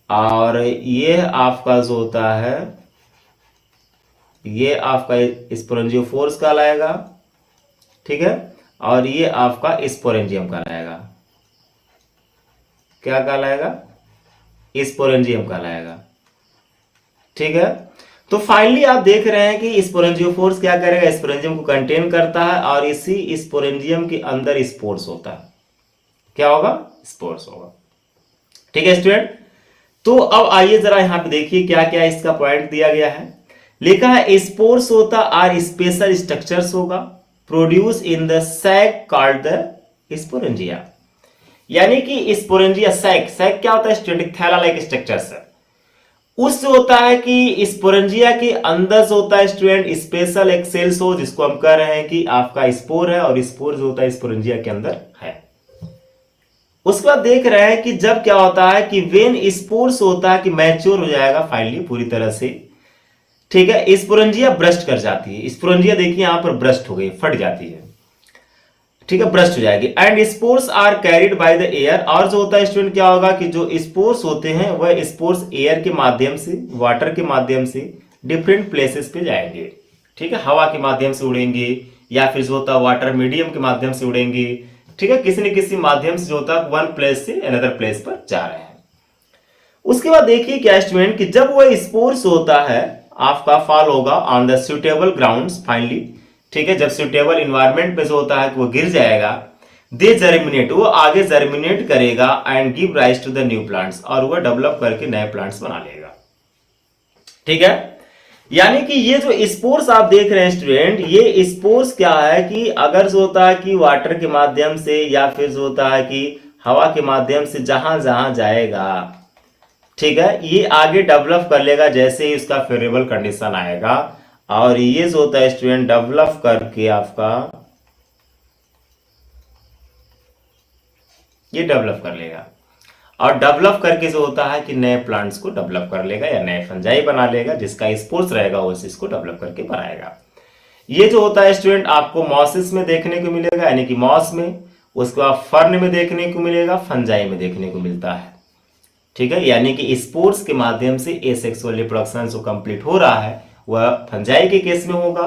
और ये आपका जो होता है ये आपका स्पोरेंजियोफोर्स कहलाएगा, ठीक है, और ये आपका स्पोरेंजियम कहलाएगा। क्या कहलाएगा, स्पोरेंजियम कहलाएगा, ठीक है। तो फाइनली आप देख रहे हैं कि स्पोरेंजियोफोर्स क्या करेगा, स्पोरेंजियम को कंटेन करता है और इसी स्पोरेंजियम के अंदर स्पोर्स होता है। क्या होगा, स्पोर्स होगा, ठीक है स्टूडेंट। तो अब आइए जरा यहां पे देखिए क्या क्या इसका पॉइंट दिया गया है। लिखा है स्पोर्स होता आर स्पेशल स्ट्रक्चर्स होगा produce in the sac called the sporangia. यानी कि स्पोरेंजिया सैक, सैक क्या होता है स्टूडेंट, थैला लाइक स्ट्रक्चर्स है। उससे होता है कि स्पोरेंजिया के अंदर जो होता है स्टूडेंट स्पेशल एक सेल्स हो, जिसको हम कह रहे हैं कि आपका स्पोर है और स्पोर जो होता है स्पोरेंजिया के अंदर है। उसके बाद देख रहे हैं कि जब क्या होता है कि वेन स्पोर्स होता है कि मैच्योर हो जाएगा फाइनली पूरी तरह से, ठीक है, स्पोरेंजिया ब्रस्ट कर जाती है। स्पोरेंजिया देखिए यहां पर ब्रस्ट हो गई, फट जाती है, ठीक है, ब्रस्ट हो जाएगी। And spores are carried by the air, और जो होता है स्टूडेंट क्या होगा कि जो स्पोर्स होते हैं वह स्पोर्स एयर के माध्यम से, वाटर के माध्यम से डिफरेंट प्लेसेस पे जाएंगे, ठीक है, हवा के माध्यम से उड़ेंगे या फिर जो होता है वाटर मीडियम के माध्यम से उड़ेंगे, ठीक है, किसी न किसी माध्यम से जो होता है वन प्लेस से अनदर प्लेस पर जा रहे हैं। उसके बाद देखिए क्या स्टूडेंट कि जब वह स्पोर्स होता है आपका फॉल होगा on the suitable grounds finally, ठीक है, जब सुटेबल इन्वायरमेंट पे जो होता है कि वो गिर जाएगा, दे जर्मिनेट, वो आगे जर्मिनेट करेगा and give rise to the new plants, और वो डेवलप करके नए प्लांट्स बना लेगा, ठीक है। यानी कि ये जो स्पोर्स आप देख रहे हैं स्टूडेंट, ये स्पोर्स क्या है कि अगर जो होता है कि वाटर के माध्यम से या फिर जो होता है कि हवा के माध्यम से जहां जहां जाएगा, ठीक है, ये आगे डेवलप कर लेगा जैसे ही उसका फेवरेबल कंडीशन आएगा, और ये जो होता है स्टूडेंट डेवलप करके आपका ये डेवलप कर लेगा, और डेवलप करके जो होता है कि नए प्लांट्स को डेवलप कर लेगा या नए फंजाई बना लेगा, जिसका स्पोर्स रहेगा वो इसको डेवलप करके बनाएगा। ये जो होता है स्टूडेंट आपको मॉसिस में देखने को मिलेगा, यानी कि मॉस में, उसके बाद फर्न में देखने को मिलेगा, फंजाई में देखने को मिलता है, ठीक है। यानी कि स्पोर्स के माध्यम से एसेक्सुअल रिप्रोडक्शन जो कंप्लीट हो रहा है वह फंजाई के केस में होगा,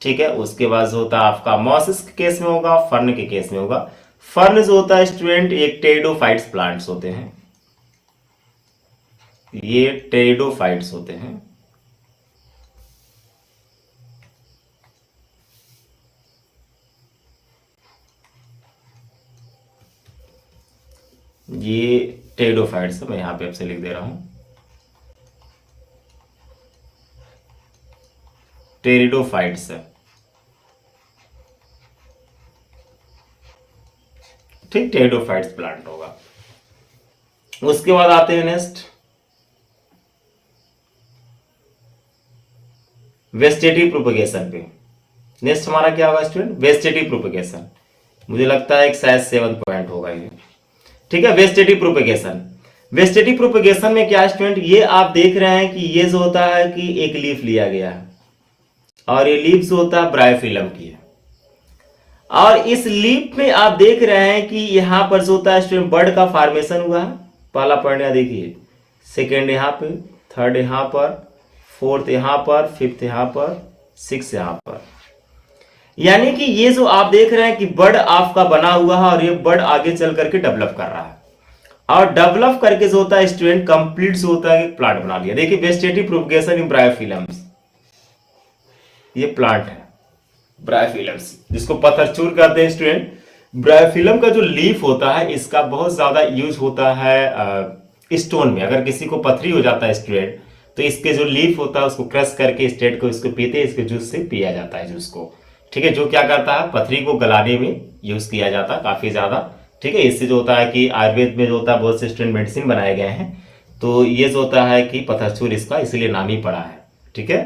ठीक है। उसके बाद जो होता है आपका मॉसिस के केस में होगा, फर्न के केस में होगा। फर्न जो होता है स्टूडेंट एक टेरिडोफाइट्स प्लांट्स होते हैं, ये टेरिडोफाइट्स होते हैं, ये टेरिडोफाइट्स मैं यहां पे आपसे लिख दे रहा हूं। टेरिडोफाइट्स है, ठीक, टेरिडोफाइट्स प्लांट होगा। उसके बाद आते हैं नेक्स्ट वेजिटेटिव प्रोपगेशन पे। नेक्स्ट हमारा क्या होगा स्टूडेंट, वेजिटेटिव प्रोपगेशन। मुझे लगता है एक शायद 7 पॉइंट होगा ये, ठीक है। वेजिटेटिव प्रोपगेशन, वेजिटेटिव प्रोपगेशन में क्या स्टूडेंट, ये आप देख रहे हैं कि ये जो होता है कि एक लीफ लिया गया है और ये लीफ जो होता है ब्रायोफिलम की है, और इस लीफ में आप देख रहे हैं कि यहां पर जो होता है स्टूडेंट बर्ड का फॉर्मेशन हुआ है। पहला पॉइंट यहां देखिए, सेकेंड यहां पे, थर्ड यहां पर, फोर्थ यहां पर, फिफ्थ यहां पर, सिक्स यहां पर। यानी कि ये जो आप देख रहे हैं कि बर्ड आपका बना हुआ है और ये बर्ड आगे चल करके डेवलप कर रहा है, और डेवलप करके जो होता है स्टूडेंट कंप्लीट जो होता है प्लांट बना लिया। देखिए वेजिटेटिव प्रोपगेशन इन ब्रायोफिलम्स, ये प्लांट है ब्रायोफिलम्स, जिसको पत्थरचूर कहते हैं स्टूडेंट। ब्रायोफिलम का जो लीफ होता है इसका बहुत ज्यादा यूज होता है स्टोन में। अगर किसी को पथरी हो जाता है स्टूडेंट, तो इसके जो लीफ होता है उसको क्रश करके स्टेट को इसको पीते हैं, इसके जूस से पिया जाता है जूस को, ठीक है। जो क्या करता है, पथरी को गलाने में यूज किया जाता है काफी ज्यादा, ठीक है। इससे जो होता है कि आयुर्वेद में जो होता है बहुत से स्टूडेंट मेडिसिन बनाए गए हैं, तो ये जो होता है कि पत्थरचूर इसका इसलिए नाम ही पड़ा है, ठीक है।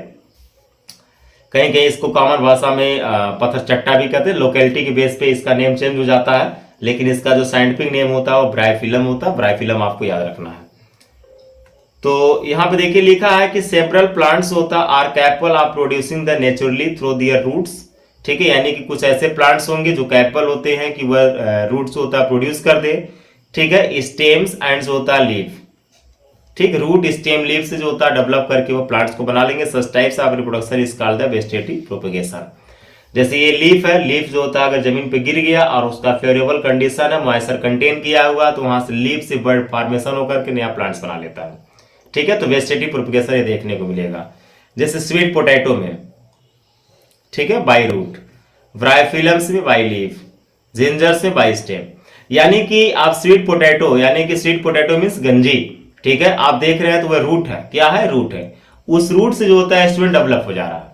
कहीं कहीं इसको कॉमन भाषा में पत्थर चट्टा भी कहते हैं, लोकेलिटी के बेस पे इसका नेम चेंज हो जाता है, लेकिन इसका जो साइंटिफिक नेम होता है वो ब्रायोफिलम होता है। ब्रायोफिलम आपको याद रखना है। तो यहाँ पे देखिए लिखा है कि सेवरल प्लांट्स होता are capable of producing the naturally through their roots, ठीक है। यानी कि कुछ ऐसे प्लांट्स होंगे जो कैपेबल होते हैं कि वह रूट्स होता है प्रोड्यूस कर दे, ठीक है। स्टेम्स एंड जो होता है लीफ, ठीक, रूट स्टेम लीफ से जो होता है डेवलप करके वो प्लांट्स को बना लेंगे। Such types of reproduction is called the vegetative propagation. जैसे ये लीफ है, लीफ जो होता है अगर जमीन पे गिर गया और उसका फेवरेबल कंडीशन है, मॉइस्चर कंटेन किया हुआ, तो वहां से लीफ से बर्ड फॉर्मेशन होकर के नया प्लांट्स बना लेता है, ठीक है। तो वेजिटेटिव प्रोपगेशन ये देखने को मिलेगा। जैसे स्वीट पोटैटो में, ठीक है, बाई रूट, ब्रायोफिलम्स में बाई लीफ, जिंजर्स में बाई स्टेम। यानी कि आप स्वीट पोटैटो, यानी कि स्वीट पोटैटो मीन्स गंजी, ठीक है, आप देख रहे हैं तो वह रूट है, क्या है, रूट है। उस रूट से जो होता है स्टूडेंट डेवलप हो जा रहा है।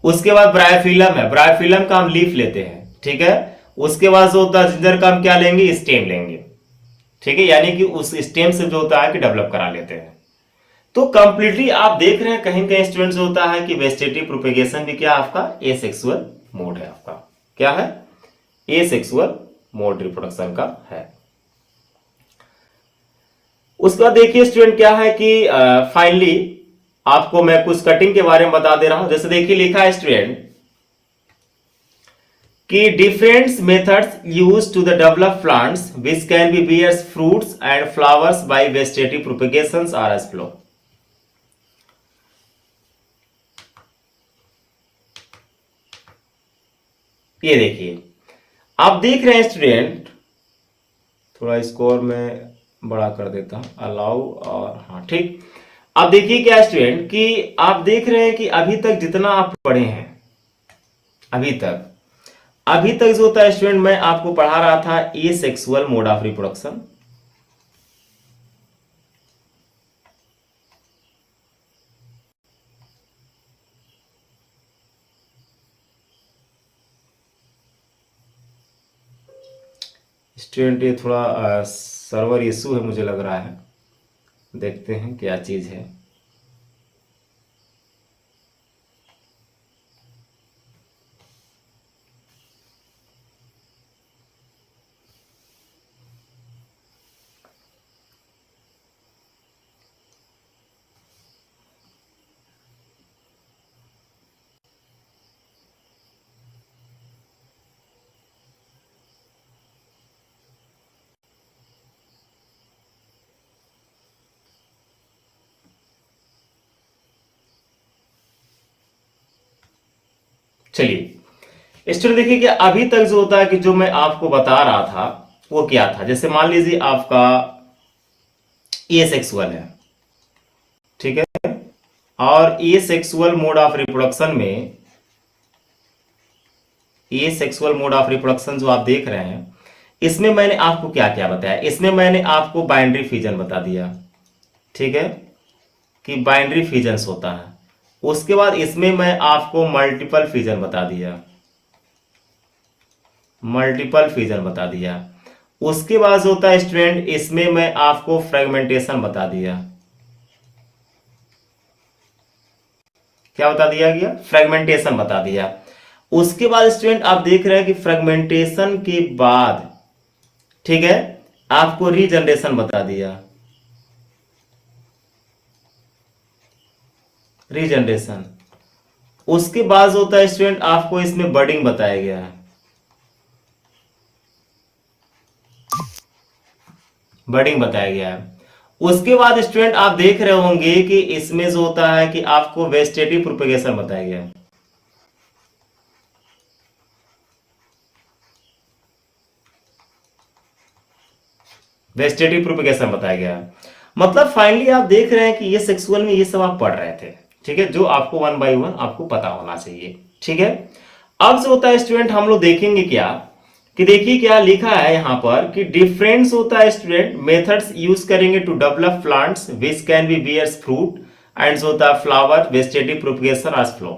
उसके बाद ब्रायोफिलम है, ब्रायोफिलम का हम लीफ लेते हैं, ठीक है। उसके बाद जो होता है जिंजर का हम क्या लेंगे, स्टेम लेंगे, ठीक है। यानी कि उस स्टेम से जो होता है कि डेवलप करा लेते हैं। तो कंप्लीटली आप देख रहे हैं कहीं कहीं स्टूडेंट जो होता है कि वेजिटेटिव प्रोपगेशन भी क्या आपका एसेक्सुअल मोड है, आपका क्या है, एसेक्सुअल मोड रिप्रोडक्शन का है। उसके बाद देखिए स्टूडेंट क्या है कि फाइनली आपको मैं कुछ कटिंग के बारे में बता दे रहा हूं। जैसे देखिए लिखा है स्टूडेंट कि different methods use to the develop plants which can be bears fruits and flowers by vegetative propagations are as flow. ये देखिए आप देख रहे हैं स्टूडेंट, थोड़ा इसको और मैं बड़ा कर देता हूं, अलाउ, और हाँ ठीक। अब देखिए क्या स्टूडेंट कि आप देख रहे हैं कि अभी तक जितना आप पढ़े हैं, अभी तक जो होता है स्टूडेंट मैं आपको पढ़ा रहा था asexual mode of reproduction, student ये थोड़ा सर्वर इशू है मुझे लग रहा है, देखते हैं क्या चीज है। चलिए स्टूडेंट देखिए कि अभी तक जो होता है कि जो मैं आपको बता रहा था वो क्या था। जैसे मान लीजिए आपका एसेक्सुअल है, ठीक है, और एसेक्सुअल मोड ऑफ रिप्रोडक्शन में, एसेक्सुअल मोड ऑफ रिप्रोडक्शन जो आप देख रहे हैं, इसमें मैंने आपको क्या क्या बताया, इसमें मैंने आपको बाइनरी फिजन बता दिया, ठीक है, कि बाइनरी फिजन्स होता है। उसके बाद इसमें मैं आपको मल्टीपल फिजन बता दिया, मल्टीपल फिजन बता दिया। उसके बाद जो होता है स्टूडेंट, इसमें मैं आपको फ्रेगमेंटेशन बता दिया। क्या बता दिया गया? फ्रेगमेंटेशन बता दिया। उसके बाद स्टूडेंट आप देख रहे हैं कि फ्रेगमेंटेशन के बाद, ठीक है, आपको रीजनरेशन बता दिया, रीजनरेशन। उसके बाद होता है स्टूडेंट आपको इसमें बडिंग बताया गया है, बडिंग बताया गया है। उसके बाद स्टूडेंट आप देख रहे होंगे कि इसमें जो होता है कि आपको वेजिटेटिव प्रोपेगेशन बताया गया है। वेजिटेटिव प्रोपेगेशन बताया गया है। मतलब फाइनली आप देख रहे हैं कि ये सेक्सुअल में ये सब आप पढ़ रहे थे, ठीक है, जो आपको 1 बाय 1 आपको पता होना चाहिए, ठीक है। अब जो होता है स्टूडेंट हम लोग देखेंगे क्या कि देखिए क्या लिखा है यहां पर कि डिफरेंस होता है स्टूडेंट मेथड्स यूज करेंगे to develop plants which can be bears fruit and जो होता है flower vegetative propagation as flow.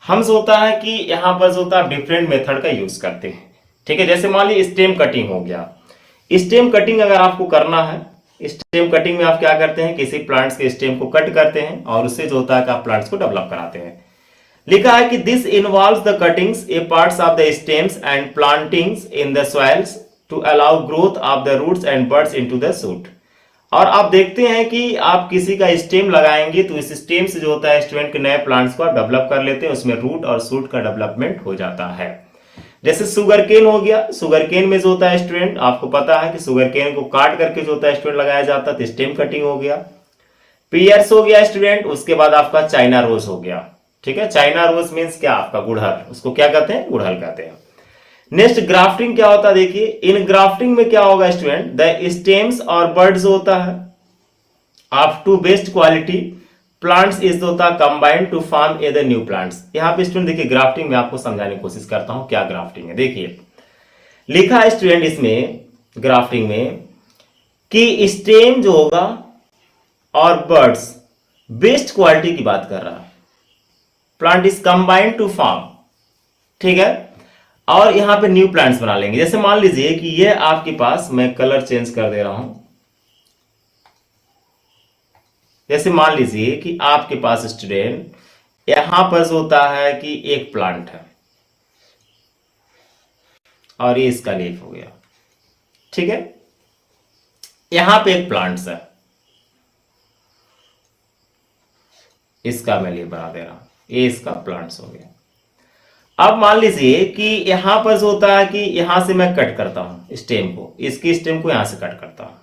हम जो होता है कि यहां पर जो होता है डिफरेंट मेथड का यूज करते हैं, ठीक है। जैसे मान ली स्टेम कटिंग हो गया, स्टेम कटिंग अगर आपको करना है, स्टेम कटिंग में आप क्या करते हैं, किसी प्लांट्स के स्टेम को कट करते हैं और उससे जो होता है कि आप प्लांट्स को डेवलप कराते हैं। लिखा है कि this involves the cuttings a parts of the stems and plantings in the soils to allow growth of the roots and buds into the shoot. और आप देखते हैं कि आप किसी का स्टेम लगाएंगे तो इस स्टेम से जो होता है स्टूडेंट के नए प्लांट्स को आप डेवलप कर लेते हैं, उसमें रूट और शूट का डेवलपमेंट हो जाता है। जैसे शुगर केन हो गया, शुगर केन में जो होता है स्टूडेंट आपको पता है कि शुगर केन को काट करके जो होता है स्टूडेंट लगाया जाता है, तो स्टेम कटिंग हो गया। पियर्स हो गया स्टूडेंट, उसके बाद आपका चाइना रोज हो गया, ठीक है। चाइना रोज मीन्स क्या, आपका गुड़हल, उसको क्या कहते हैं, गुड़हल कहते हैं। नेक्स्ट ग्राफ्टिंग क्या होता है, देखिए इन ग्राफ्टिंग में क्या होगा स्टूडेंट, द स्टेम्स और बर्ड्स होता है of two best quality plants is होता है combined to form a the new plants. यहां पे स्टूडेंट देखिए ग्राफ्टिंग में आपको समझाने की कोशिश करता हूं क्या ग्राफ्टिंग है। देखिए लिखा है स्टूडेंट इसमें ग्राफ्टिंग में कि स्टेम जो होगा और बर्ड्स बेस्ट क्वालिटी की बात कर रहा है, plant is combined to form, ठीक है, और यहां पे न्यू प्लांट्स बना लेंगे। जैसे मान लीजिए कि ये आपके पास, मैं कलर चेंज कर दे रहा हूं, जैसे मान लीजिए कि आपके पास स्टूडेंट यहां पर जो होता है कि एक प्लांट है और ये इसका लीफ हो गया, ठीक है, यहां पे एक प्लांट्स है, इसका मैं लीफ बना दे रहा हूं, ये इसका प्लांट्स हो गया। अब मान लीजिए कि यहां पर जो होता है कि यहां से मैं कट करता हूं स्टेम को, इसकी स्टेम को यहां से कट करता हूं।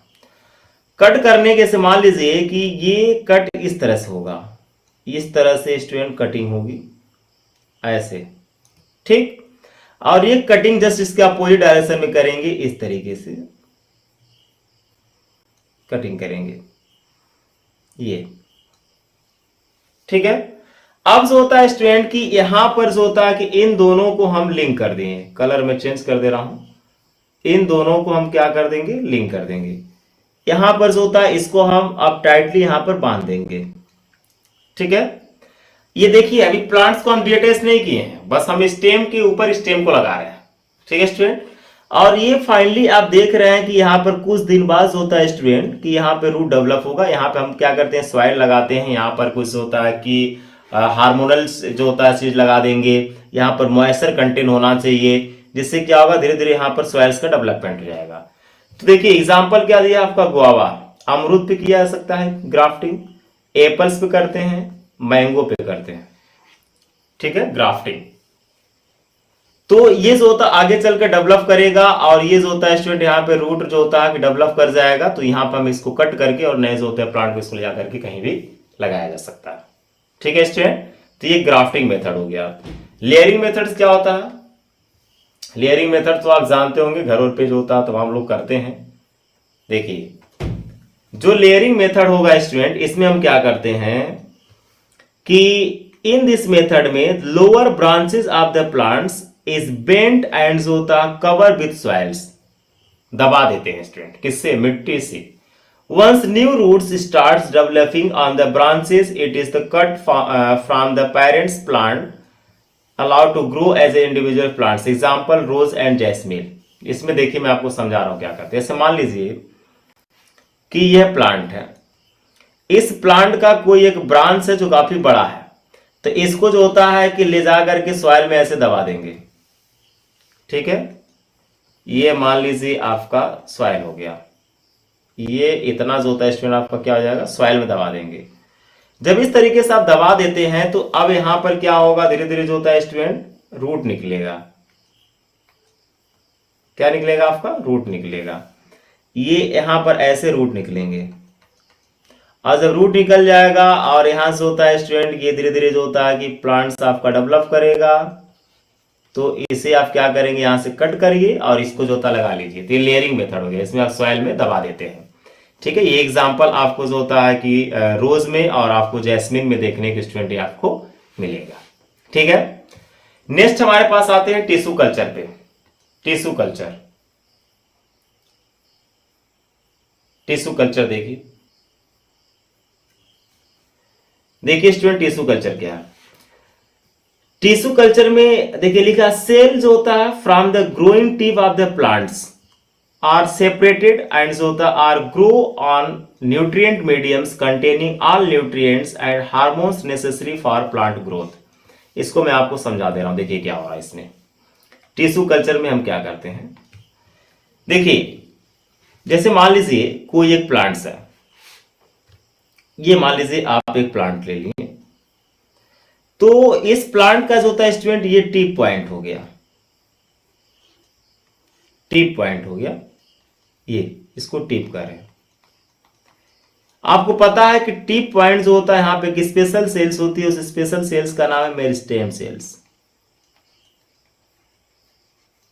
कट करने के से मान लीजिए कि ये कट इस तरह से होगा, इस तरह से स्टूडेंट कटिंग होगी ऐसे, ठीक, और ये कटिंग जस्ट इसके अपोजिट डायरेक्शन में करेंगे, इस तरीके से कटिंग करेंगे ये, ठीक है। अब जो होता है स्टूडेंट कि यहां पर जो होता है कि इन दोनों को हम लिंक कर देंगे, कलर में चेंज कर दे रहा हूं, इन दोनों को हम क्या कर देंगे, लिंक कर देंगे। यहां पर जो होता है इसको हम अब टाइटली यहां पर बांध देंगे, ठीक है। ये देखिए अभी प्लांट्स को हम डिअटैच नहीं किए हैं, बस हम स्टेम के ऊपर स्टेम को लगा रहे हैं, ठीक है स्टूडेंट। और ये फाइनली आप देख रहे हैं कि यहाँ पर कुछ दिन बाद होता है स्टूडेंट कि यहाँ पे रूट डेवलप होगा। यहाँ पे हम क्या करते हैं, सॉइल लगाते हैं, यहाँ पर कुछ होता है कि हार्मोनल जो होता है चीज लगा देंगे, यहाँ पर मॉइस्चर कंटेंट होना चाहिए, जिससे क्या होगा धीरे धीरे यहाँ पर सॉइल्स का डेवलपमेंट हो जाएगा। तो देखिए एग्जाम्पल क्या दिया आपका, गुआवा, अमरूद पे किया जा सकता है ग्राफ्टिंग, एप्पल्स पे करते हैं, मैंगो पे करते हैं, ठीक है, ग्राफ्टिंग। तो ये जो होता है आगे चलकर डेवलप करेगा, और ये जो होता है स्टूडेंट यहाँ पे रूट जो होता है कि डेवलप कर जाएगा, तो यहाँ पर हम इसको कट करके और नए जो होते हैं प्लांट को इसको ले जाकर के कहीं भी लगाया जा सकता है, ठीक है स्टूडेंट। तो ये ग्राफ्टिंग मेथड हो गया। लेयरिंग मेथड क्या होता है, लेयरिंग मेथड तो आप जानते होंगे, घरों पे जो होता है तो हम लोग करते हैं। देखिए जो लेयरिंग मेथड होगा स्टूडेंट, इसमें हम क्या करते हैं कि इन दिस मेथड में lower branches of the plants is bent and जो होता कवर विथ सॉइल्स, दबा देते हैं स्टूडेंट, किससे, मिट्टी से। Once new roots starts developing on the branches, it is the cut from the parents plant allowed to grow as a individual plants. Example rose and jasmine. इसमें देखिए मैं आपको समझा रहा हूं क्या करते हैं। जैसे मान लीजिए कि यह प्लांट है, इस प्लांट का कोई एक ब्रांच है जो काफी बड़ा है, तो इसको जो होता है कि ले जा करके सॉइल में ऐसे दबा देंगे। ठीक है, ये मान लीजिए आपका सॉइल हो गया, ये इतना जो होता है स्टूडेंट आपका क्या हो जाएगा, सॉइल में दबा देंगे। जब इस तरीके से आप दबा देते हैं तो अब यहां पर क्या होगा, धीरे धीरे जो होता है स्टूडेंट रूट निकलेगा। क्या निकलेगा आपका, रूट निकलेगा। ये यहां पर ऐसे रूट निकलेंगे, और जब रूट निकल जाएगा और यहां से होता है स्टूडेंट ये धीरे धीरे जो होता है कि प्लांट्स आपका डेवलप करेगा, तो इसे आप क्या करेंगे, यहां से कट करिए और इसको जो होता लगा लीजिए। तो ये लेयरिंग मेथड हो गया, इसमें आप सॉइल में दबा देते हैं। ठीक है, ये एग्जांपल आपको जो होता है कि रोज में और आपको जैस्मिन में देखने के स्टूडेंट आपको मिलेगा। ठीक है, नेक्स्ट हमारे पास आते हैं टिश्यू कल्चर पे। टिश्यू कल्चर, टिश्यू कल्चर देखिए, देखिए स्टूडेंट टिश्यू कल्चर क्या है। टिश्यू कल्चर में देखिए लिखा, सेल जो होता है from the growing tip of the plants are separated and जो होता are grow on nutrient mediums containing all nutrients and hormones necessary for plant growth. इसको मैं आपको समझा दे रहा हूं, देखिए क्या हो रहा है इसमें। टिश्यू कल्चर में हम क्या करते हैं, देखिए जैसे मान लीजिए कोई एक प्लांट्स है, ये मान लीजिए आप एक प्लांट ले लिए, तो इस प्लांट का जो होता है स्टूडेंट ये टिप पॉइंट हो गया, टिप पॉइंट हो गया, ये इसको टिप कर रहे हैं। आपको पता है कि टिप पॉइंट जो होता है यहां पे स्पेशल सेल्स होती है, उस स्पेशल सेल्स का नाम है मेरिस्टेम सेल्स,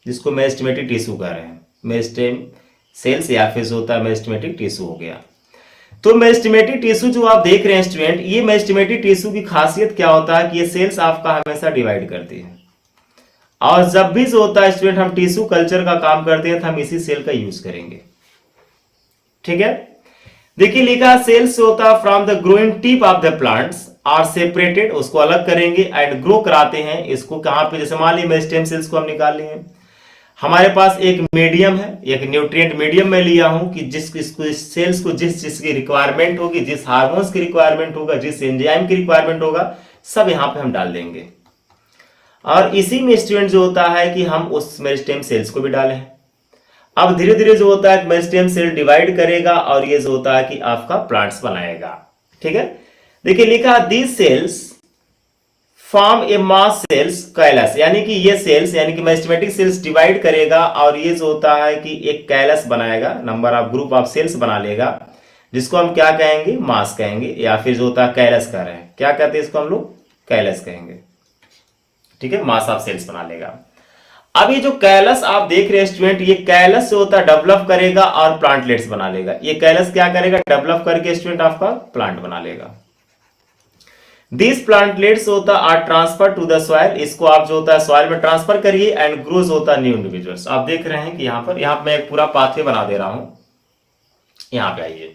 जिसको मेरिस्टेमेटिक टिश्यू कह रहे हैं। मेरिस्टेम सेल्स या फिर जो होता है मेरिस्टेमेटिक टिश्यू हो गया। तो मेरिस्टेमेटिक टिश्यू जो आप देख रहे हैं स्टूडेंट, ये मेरिस्टेमेटिक टिश्यू की खासियत क्या होता है कि ये सेल्स आपका हमेशा डिवाइड करती है, और जब भी जो होता है स्टूडेंट हम टिश्यू कल्चर का काम करते हैं तो हम इसी सेल का यूज करेंगे। ठीक है, देखिए लिखा, सेल्स होता है from the growing tip of the plants are separated, उसको अलग करेंगे एंड ग्रो कराते हैं इसको कहां पे, जैसे मान लीजिए मेरिस्टेम सेल्स को हम निकाल लिए, हमारे पास एक मीडियम है, एक न्यूट्रिएंट मीडियम में लिया हूं कि जिस सेल्स को जिस चीज की रिक्वायरमेंट होगी, जिस हार्मोन्स की रिक्वायरमेंट होगा, जिस एंजाइम की रिक्वायरमेंट होगा, सब यहां पे हम डाल देंगे। और इसी में स्टूडेंट जो होता है कि हम उस मेरिस्टेम सेल्स को भी डालें। अब धीरे धीरे जो होता है मेरिस्टेम सेल डिवाइड करेगा और ये जो होता है कि आपका प्लांट्स बनाएगा। ठीक है, देखिए लिखा, these cells form A mass sales callus, यानी कि ये सेल्स यानी कि मेरिस्टेमेटिक सेल्स डिवाइड करेगा और ये जो होता है कि एक कैलस बनाएगा, number of group of cells बना लेगा, जिसको हम क्या कहेंगे, मास कहेंगे, या फिर जो होता है कैलस कह रहे हैं, क्या कहते हैं इसको हम लोग, कैलस कहेंगे। ठीक है, मास ऑफ सेल्स बना लेगा। अब ये जो कैलस आप देख रहे हैं स्टूडेंट, ये कैलस जो होता है डेवलप करेगा और प्लांटलेट्स बना लेगा। ये कैलस क्या करेगा, डेवलप करके स्टूडेंट आपका प्लांट बना लेगा। दिस प्लांटलेट्स होता are transfer to the soil, इसको आप जो होता है सॉइल में ट्रांसफर करिए एंड ग्रोज होता है न्यू इंडिविजुअल्स। आप देख रहे हैं कि यहां पर मैं एक पूरा पाथवे बना दे रहा हूं। यहां पे आइए,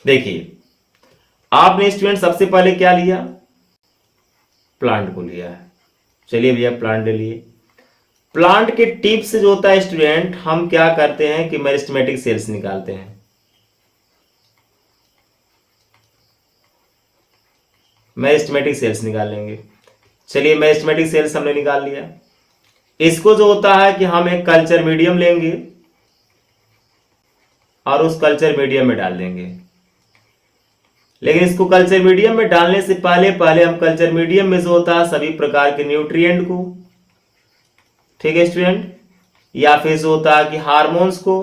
देखिए आपने स्टूडेंट सबसे पहले क्या लिया, प्लांट को लिया है। चलिए भैया प्लांट ले लिए। प्लांट के टिप से जो होता है स्टूडेंट हम क्या करते हैं कि मेरिस्टेमेटिक सेल्स निकालते हैं। मेरिस्टेमेटिक सेल्स निकालेंगे। चलिए मेरिस्टेमेटिक सेल्स हमने निकाल लिया। इसको जो होता है कि हम एक कल्चर मीडियम लेंगे और उस कल्चर मीडियम में डाल देंगे। लेकिन इसको कल्चर मीडियम में डालने से पहले हम कल्चर मीडियम में जो होता है सभी प्रकार के न्यूट्रिएंट को, ठीक है स्टूडेंट, या फिर जो होता है कि हार्मोन्स को,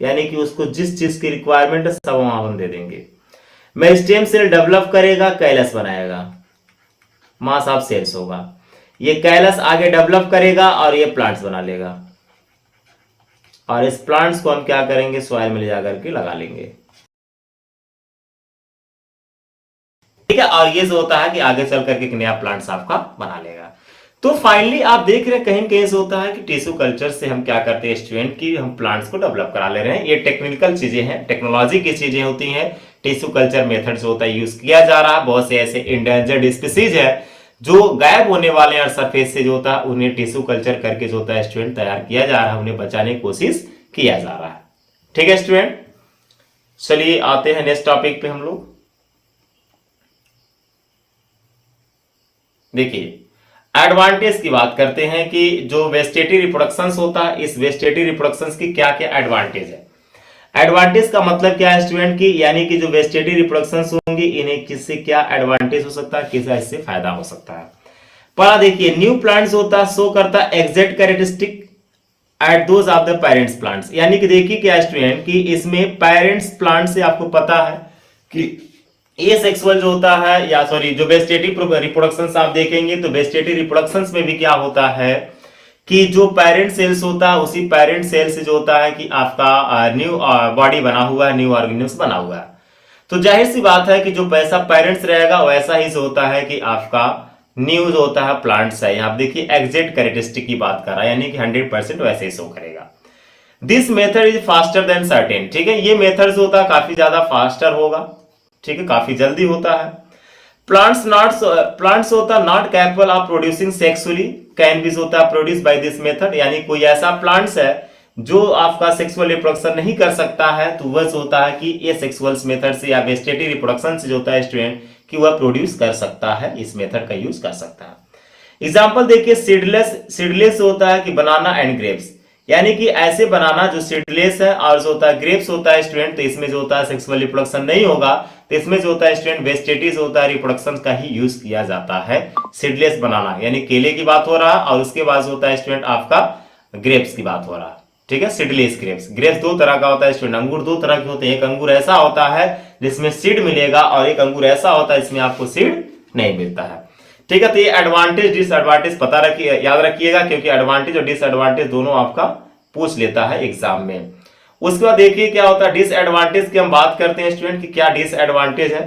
यानी कि उसको जिस चीज की रिक्वायरमेंट है सब वहां हम दे देंगे। मेरिस्टेम सेल डेवलप करेगा, कैलस बनाएगा, मास ऑफ सेल्स होगा। ये कैलस आगे डेवलप करेगा और ये प्लांट्स बना लेगा, और इस प्लांट्स को हम क्या करेंगे, सॉइल में ले जाकर के लगा लेंगे। ठीक है, और ये जो होता है कि आगे चल करके एक नया प्लांट्स आपका बना लेगा। तो फाइनली आप देख रहे हैं कहीं कहीं से होता है कि टिश्यू कल्चर से हम क्या करते हैं स्टूडेंट की हम प्लांट्स को डेवलप करा ले रहे हैं। ये टेक्निकल चीजें हैं, टेक्नोलॉजी की चीजें होती हैं। टिश्यू कल्चर मेथड जो होता है यूज किया जा रहा है। बहुत से ऐसे इंडेंजर्ड स्पीसीज है जो गायब होने वाले हैं सरफेस से जो होता है उन्हें टिश्यू कल्चर करके जो होता है स्टूडेंट तैयार किया जा रहा है, उन्हें बचाने की कोशिश किया जा रहा है। ठीक है स्टूडेंट, चलिए आते हैं नेक्स्ट टॉपिक पे हम लोग। देखिए एडवांटेज की बात करते हैं कि जो वेजिटेटिव रिप्रोडक्शंस होता है, इस वेजिटेटिव रिप्रोडक्शंस की क्या क्या एडवांटेज है। एडवांटेज का मतलब क्या है स्टूडेंट की, यानी कि जो वेजिटेटिव रिप्रोडक्शंस होंगी इन्हें किससे क्या एडवांटेज हो सकता है, किससे इससे फायदा हो सकता है। पहला देखिए न्यू प्लांट्स होता है शो करता है exact characteristic at those of the parents plants. यानी कि देखिए क्या स्टूडेंट की इसमें पेरेंट्स प्लांट से आपको पता है कि ये सेक्सुअल जो होता है या सॉरी जो वेजिटेटिव रिप्रोडक्शंस आप देखेंगे तो वेजिटेटिव रिप्रोडक्शंस में भी क्या होता है कि जो पेरेंट सेल्स होता है उसी पेरेंट सेल से जो होता है कि आपका न्यू बॉडी बना हुआ है, न्यू ऑर्गेनिज्म बना हुआ है। तो जाहिर सी बात है कि जो पैसा पेरेंट्स रहेगा वैसा ही जो होता है कि आपका न्यू जो होता है प्लांट्स है। आप देखिए एग्जैक्ट कैरेक्टरिस्टिक की बात कर रहा है, यानी कि 100% वैसे ही शो करेगा। This method is faster than certain. ठीक है, ये मेथड जो होता है काफी ज्यादा फास्टर होगा। ठीक है, काफी जल्दी होता है। प्लांट्स होता not capable of producing sexually can be होता है प्रोड्यूस बाय दिस मेथड। यानी कोई ऐसा प्लांट्स है जो आपका सेक्सुअल रिप्रोडक्शन नहीं कर सकता है तो वह होता है कि ये सेक्सुअल मेथड से या वेजिटेटिव रिप्रोडक्शन से जो होता है स्टूडेंट कि वह प्रोड्यूस कर सकता है, इस मेथड का यूज कर सकता है। एग्जांपल देखिए सीडलेस होता है कि बनाना एंड ग्रेप्स। यानी कि ऐसे बनाना जो सीडलेस है और जो होता है ग्रेप्स होता है स्टूडेंट, तो इसमें जो होता है सेक्सुअल रिप्रोडक्शन नहीं होगा, तो इसमें जो होता है स्टूडेंट वेजिटेटिव होता है रिप्रोडक्शन का ही यूज किया जाता है। सीडलेस बनाना यानी केले की बात हो रहा है और उसके बाद होता है स्टूडेंट आपका ग्रेप्स की बात हो रहा है। ठीक है, सीडलेस ग्रेप्स दो तरह का होता है स्टूडेंट। अंगूर दो तरह के होते हैं, एक अंगूर ऐसा होता है जिसमें सीड मिलेगा और एक अंगूर ऐसा होता है जिसमें आपको सीड नहीं मिलता है। ठीक है, तो ये एडवांटेज डिसएडवांटेज पता रखिए, याद रखिएगा, क्योंकि एडवांटेज और डिसएडवांटेज दोनों आपका पूछ लेता है एग्जाम में। उसके बाद देखिए क्या होता है डिसएडवांटेज की हम बात करते हैं स्टूडेंट कि क्या डिसएडवांटेज है।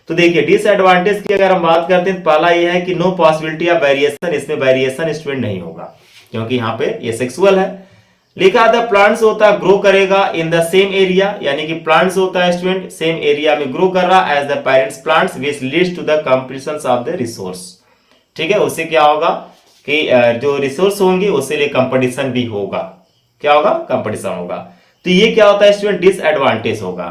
तो देखिए डिसएडवांटेज की अगर हम बात करते हैं तो पहला ये है कि नो पॉसिबिलिटी ऑफ वेरिएशन, इसमें वेरिएशन स्टूडेंट नहीं होगा क्योंकि यहाँ पे ये सेक्सुअल है। लिखा था प्लांट्स होता है ग्रो करेगा इन द सेम एरिया, यानी कि प्लांट्स होता है स्टूडेंट सेम एरिया में ग्रो कर रहा as the parents plants which leads to the competition of the resource. ठीक है, उससे क्या होगा कि जो रिसोर्स होंगे उससे लिए कंपटीशन भी होगा। क्या होगा, कंपटीशन होगा। तो ये क्या होता है स्टूडेंट डिसएडवांटेज होगा।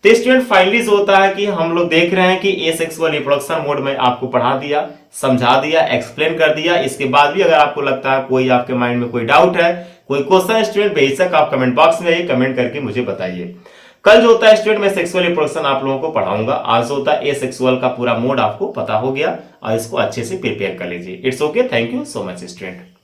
तो स्टूडेंट फाइनली होता है कि हम लोग देख रहे हैं कि एसेक्सुअल रिप्रोडक्शन मोड में आपको पढ़ा दिया, समझा दिया, एक्सप्लेन कर दिया। इसके बाद भी अगर आपको लगता है कोई आपके माइंड में कोई डाउट है, कोई क्वेश्चन स्टूडेंट, बेशक आप कमेंट बॉक्स में कमेंट करके मुझे बताइए। कल जो होता है स्टूडेंट मैं सेक्सुअल रिप्रोडक्शन आप लोगों को पढ़ाऊंगा। आज होता है एसेक्सुअल का पूरा मोड आपको पता हो गया और इसको अच्छे से प्रिपेयर कर लीजिए। It's okay, thank you so much student.